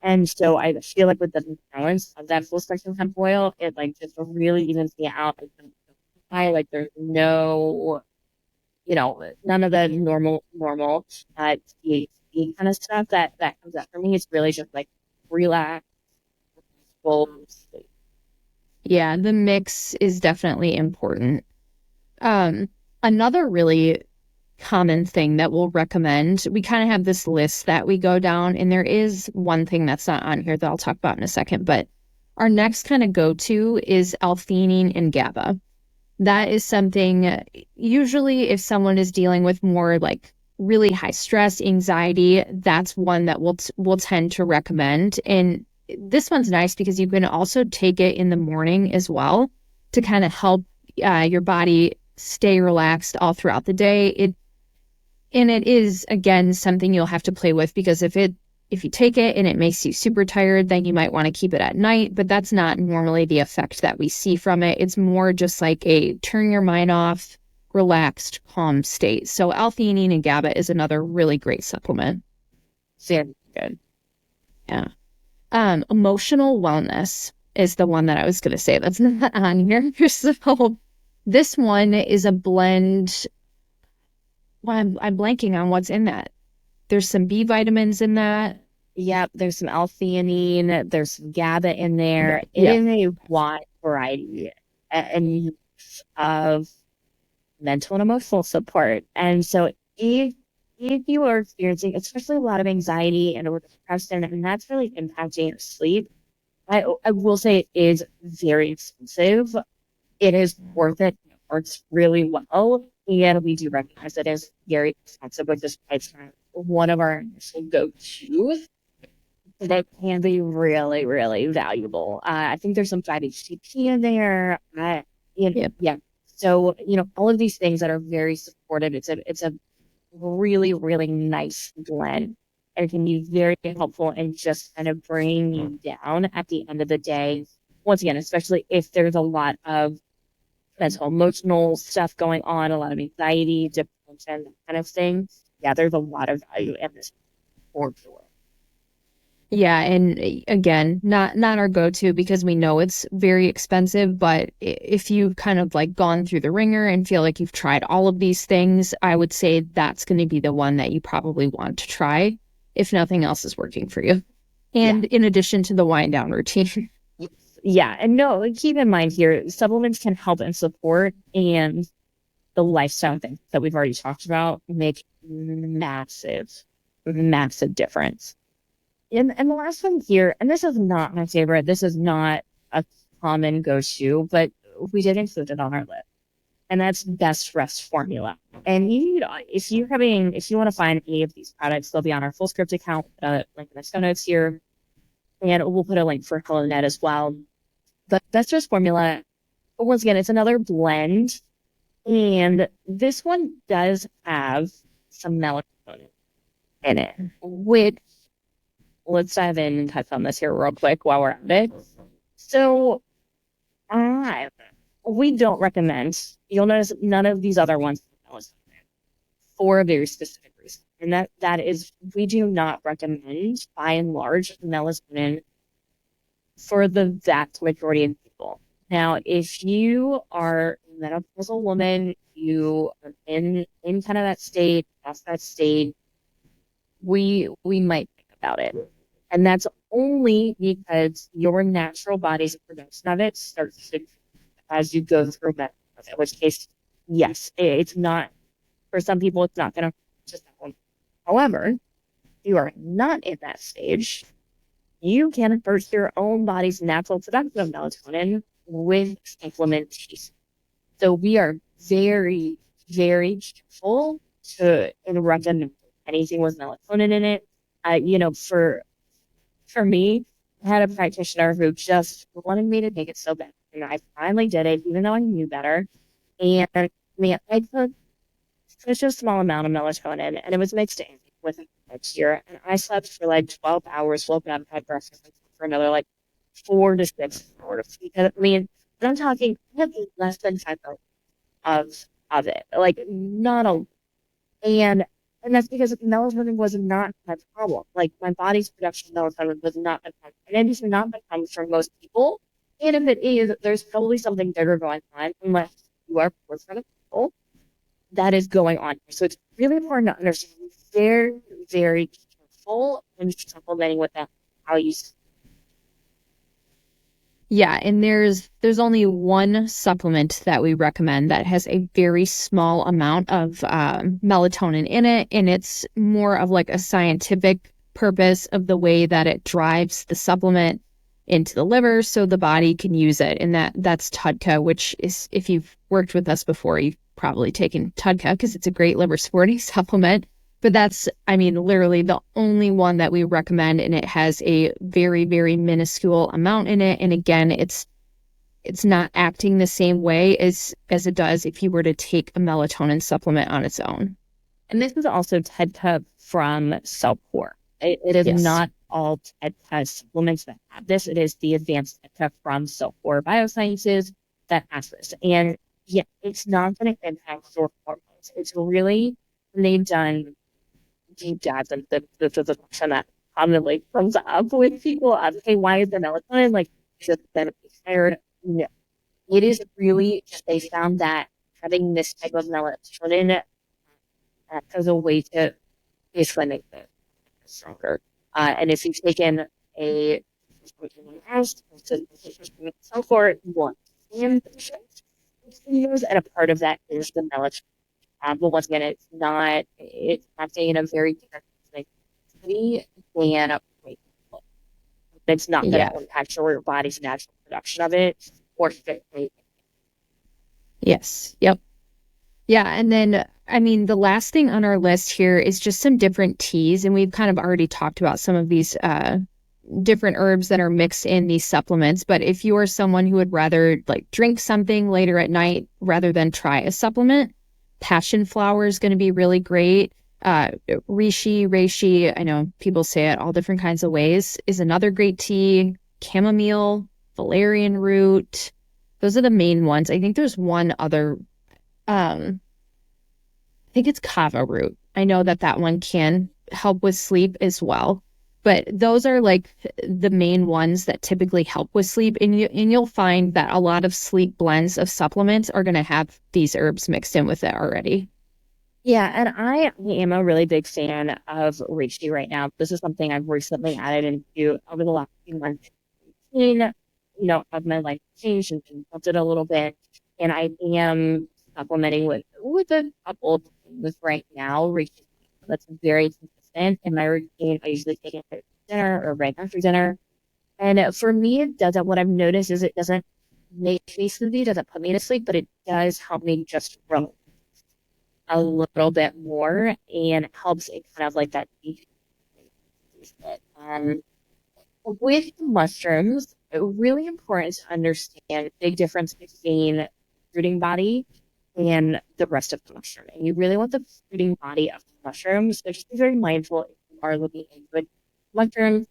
And so I feel like with the balance of that full spectrum hemp oil, it like just really evens me out. I like there's no, none of the normal THC kind of stuff that comes up for me. It's really just like relax, full sleep. Yeah, the mix is definitely important. Another really common thing that we'll recommend, we kind of have this list that we go down, and there is one thing that's not on here that I'll talk about in a second, but our next kind of go-to is L-theanine and GABA. That is something, usually if someone is dealing with more like really high stress, anxiety, that's one that we'll tend to recommend. And this one's nice because you can also take it in the morning as well to kind of help your body stay relaxed all throughout the day. It is, again, something you'll have to play with, because if you take it and it makes you super tired, then you might want to keep it at night, but that's not normally the effect that we see from it. It's more just like a turn your mind off, relaxed, calm state. So L-theanine and GABA is another really great supplement. Very good. Yeah. Emotional wellness is the one that I was going to say that's not on here. So this one is a blend. Well, I'm blanking on what's in that. There's some B vitamins in that. Yep, there's some L-theanine, there's some GABA in there. Yeah. It is a wide variety and of mental and emotional support. And so if you are experiencing, especially a lot of anxiety and or depression, and that's really impacting your sleep, I will say it is very expensive. It is worth it. It works really well. And we do recognize it is very expensive, which is why it's not one of our initial go-tos. That can be really, really valuable. I think there's some 5-HTP in there. Yep. Yeah, So, all of these things that are very supportive, it's a really, really nice blend. And it can be very helpful in just kind of bringing you down at the end of the day. Once again, especially if there's a lot of mental emotional stuff going on, a lot of anxiety, depression, that kind of thing. Yeah, there's a lot of value in this for sure. Yeah, and again, not our go-to because we know it's very expensive, but if you've kind of like gone through the ringer and feel like you've tried all of these things, I would say that's going to be the one that you probably want to try if nothing else is working for you. And in addition to the wind down routine. Yeah, and no, keep in mind here, supplements can help and support, and the lifestyle things that we've already talked about make massive, massive difference. And the last one here, and this is not my favorite, this is not a common go-to, but we did include it on our list. And that's Best Rest Formula. And if you want to find any of these products, they'll be on our Full Script account, link in the show notes here. And we'll put a link for Hello Net as well. But Best Rest Formula, once again, it's another blend. And this one does have some melatonin in it, which, let's dive in and touch on this here real quick while we're at it. So, we don't recommend, you'll notice none of these other ones have melatonin for a very specific reason. And that is, we do not recommend, by and large, melatonin for the vast majority of people. Now, if you are a menopausal woman, you are in kind of that state, past that state, we might think about it. And that's only because your natural body's production of it starts to, as you go through menopause, in which case, yes, it's not, for some people, it's not going to just happen. However, if you are not in that stage, you can first your own body's natural production of melatonin with supplementation. So we are very, very careful to recommend anything with melatonin in it. For me, I had a practitioner who just wanted me to take it so bad, and I finally did it, even though I knew better. And I took such a small amount of melatonin, and it was mixed in with next year. And I slept for like 12 hours, woke up, had breakfast for another like 4 to 6 hours. Because I'm talking less than 5 hours of it, like not a, and that's because melatonin was not my problem. Like my body's production of melatonin was not my problem, and it is not my problem for most people. And if it is, there's probably something bigger going on, unless you are people that is going on. So it's really important to understand, very, very careful when you're supplementing with that, how you. Yeah, and there's only one supplement that we recommend that has a very small amount of melatonin in it, and it's more of like a scientific purpose of the way that it drives the supplement into the liver so the body can use it. And that's TUDCA, which is, if you've worked with us before, you've probably taken TUDCA because it's a great liver supporting supplement. But that's, literally the only one that we recommend, and it has a very, very minuscule amount in it. And again, it's not acting the same way as it does if you were to take a melatonin supplement on its own. And this is also TEDCA from Cellcore. It is not all TEDCA supplements that have this. It is the advanced TEDCA from Cellcore Biosciences that has this. And yeah, it's not going to impact your hormones. It's really, they've done deep dives, and this is a question that commonly comes up with people. Hey, why is the melatonin like just been tired? No, it is really just they found that having this type of melatonin as a way to basically make it stronger. And if you've taken a so forth, one and a part of that is the melatonin. But once again, it's acting in a very different way than a weight. It's not going to impact your body's natural production of it or fit. Yes. Yep. Yeah. And then, the last thing on our list here is just some different teas. And we've kind of already talked about some of these different herbs that are mixed in these supplements. But if you are someone who would rather like drink something later at night rather than try a supplement, passion flower is going to be really great. Reishi, I know people say it all different kinds of ways, is another great tea. Chamomile, valerian root. Those are the main ones. I think there's one other, I think it's kava root. I know that one can help with sleep as well. But those are like the main ones that typically help with sleep. And you'll find that a lot of sleep blends of supplements are going to have these herbs mixed in with it already. Yeah, and I am a really big fan of reishi right now. This is something I've recently added into over the last few months. As my life changed and built it a little bit, and I am supplementing with a couple of things right now. Reishi, that's very consistent in my routine. I usually take it at dinner or right after dinner, and for me, it doesn't. What I've noticed is it doesn't make me sleepy, doesn't put me to sleep, but it does help me just relax a little bit more and helps it kind of like that deep. Um, with mushrooms, really important to understand the big difference between fruiting body and the rest of the mushroom. And you really want the fruiting body of the mushrooms. So just be very mindful if you are looking into good mushrooms.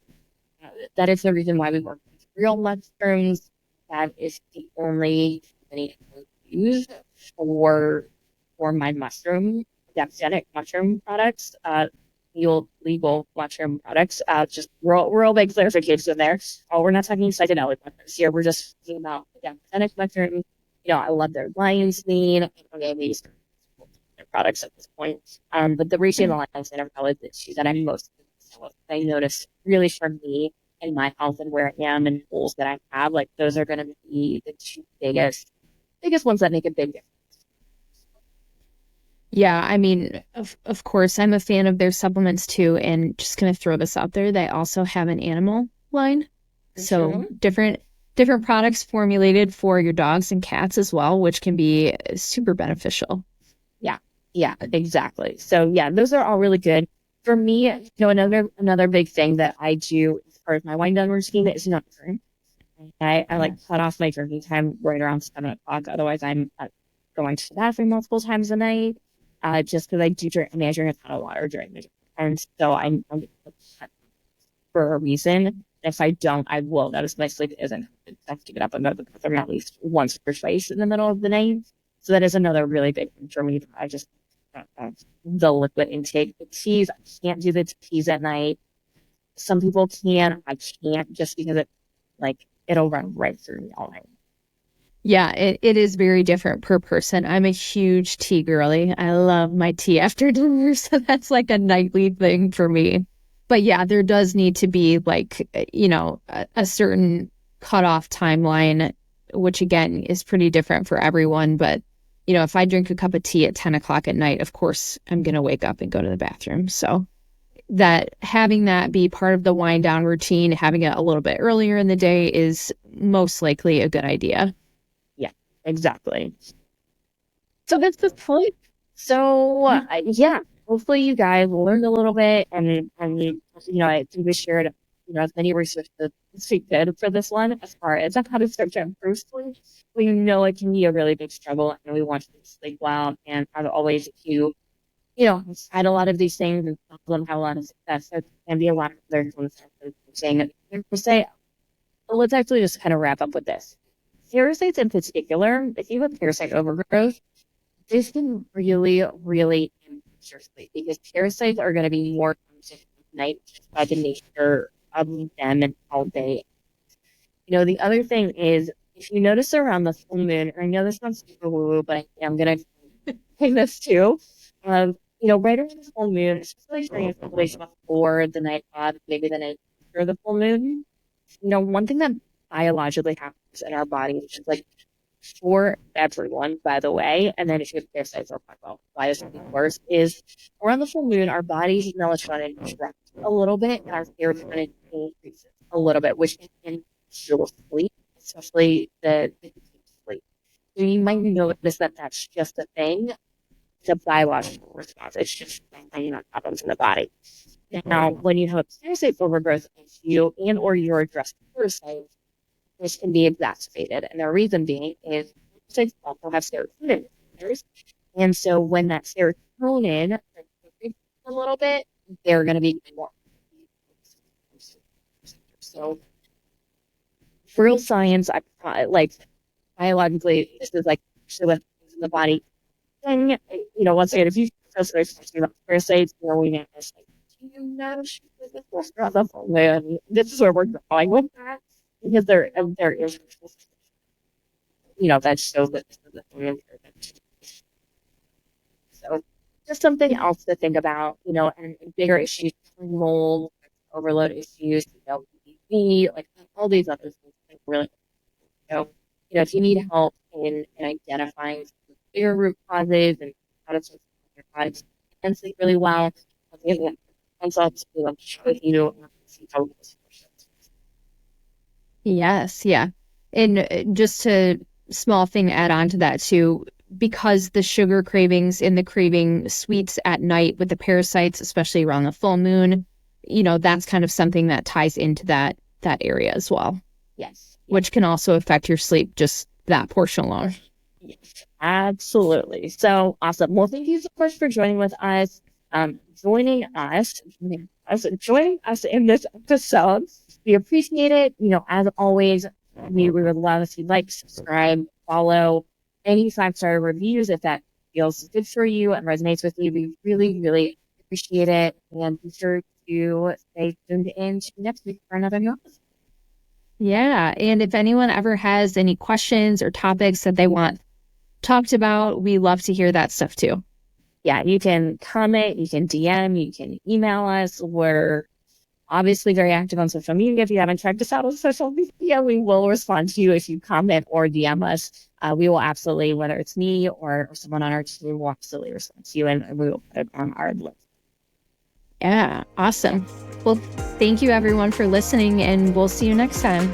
That is the reason why we work with real mushrooms. That is the only company I use for my mushroom, genetic mushroom products, legal mushroom products. Just real big clarification there. Oh, we're not talking psychedelic mushrooms here. We're just talking about genetic mushrooms. I love their lion's mane. Okay, these their products at this point. But the reishi and the lion's mane are probably the two that I'm most I noticed really for me and my health and where I am and goals that I have. Like those are going to be the two biggest ones that make a big difference. Yeah, I mean, of course, I'm a fan of their supplements too. And just gonna throw this out there, they also have an animal line. So different products formulated for your dogs and cats as well, which can be super beneficial. Yeah, exactly. So yeah, those are all really good. For me, another big thing that I do as part of my wind down routine is not drink. I like cut off my drinking time right around 7 o'clock. Otherwise, I'm going to the bathroom multiple times a night. Just because I do drink, I drink a ton of water during the day, and so I'm for a reason. If I don't, I will notice my sleep isn't. I have to get up and go to the bathroom at least once or twice in the middle of the night. So that is another really big thing for me. I just the liquid intake, the teas. I can't do the teas at night. Some people can. I can't just because it'll run right through me all night. Yeah, it is very different per person. I'm a huge tea girly. I love my tea after dinner, so that's like a nightly thing for me. But yeah, there does need to be like, a certain cutoff timeline, which again is pretty different for everyone. But, if I drink a cup of tea at 10 o'clock at night, of course, I'm going to wake up and go to the bathroom. So that having that be part of the wind down routine, having it a little bit earlier in the day is most likely a good idea. Exactly. So that's the point. So yeah, hopefully you guys learned a little bit, and I think we shared as many resources as we could for this one as far as how to start to improve sleep. We know it can be a really big struggle, and we want you to sleep well. And as always, if you had a lot of these things and some of them have a lot of success, there can be a lot of other things saying per se. But let's actually just kind of wrap up with this. Parasites in particular, if you have parasite overgrowth, this can really, really impact your sleep because parasites are going to be more active at night just by the nature of them and how they. The other thing is if you notice around the full moon, and I know this sounds super woo-woo, but I'm going to say this too. Right around the full moon, especially during a situation before the night of, maybe the night after the full moon, one thing that biologically happens in our body, which is like for everyone, by the way, and then if you have parasites, I'll talk about why this is worse, is around the full moon, our body's melatonin drops a little bit and our serotonin increases a little bit, which can fuel sleep, especially the deep sleep. So you might notice that that's just a thing. It's a biological response. It's just something that happens in the body. Now, when you have a parasite overgrowth issue and or you're addressing parasites, this can be exacerbated. And the reason being is parasites also have serotonin receptors. And so when that serotonin increases a little bit, they're going to be more. So, for real science, like biologically, this is like actually what happens in the body. And, once again, if you about parasites, we get this, like, do you know she was the first girl on the phone? This is where we're going with that. Because there is, that shows that this is a thing. So just something else to think about, and bigger issues, mold, overload issues, PVC, like all these other things. Really, if you need help in identifying bigger root causes and how to sort of your body and sleep really well, consult with you. Yes, yeah. And just a small thing to add on to that too, because the sugar cravings and the craving sweets at night with the parasites, especially around the full moon, that's kind of something that ties into that area as well. Yes. Which can also affect your sleep, just that portion alone. Yes, absolutely. So awesome. Well, thank you so much for joining with us. Joining us in this episode. We appreciate it. As always, we would love if you like, subscribe, follow, any 5-star reviews if that feels good for you and resonates with you. We really, really appreciate it. And be sure to stay tuned in to next week for another new episode. Yeah. And if anyone ever has any questions or topics that they want talked about, we love to hear that stuff too. Yeah, you can comment, you can DM, you can email us. We're obviously very active on social media. If you haven't checked us out on social media, we will respond to you if you comment or DM us. We will absolutely, whether it's me or someone on our team, will absolutely respond to you, and we will put it on our list. Yeah, awesome. Well, thank you everyone for listening, and we'll see you next time.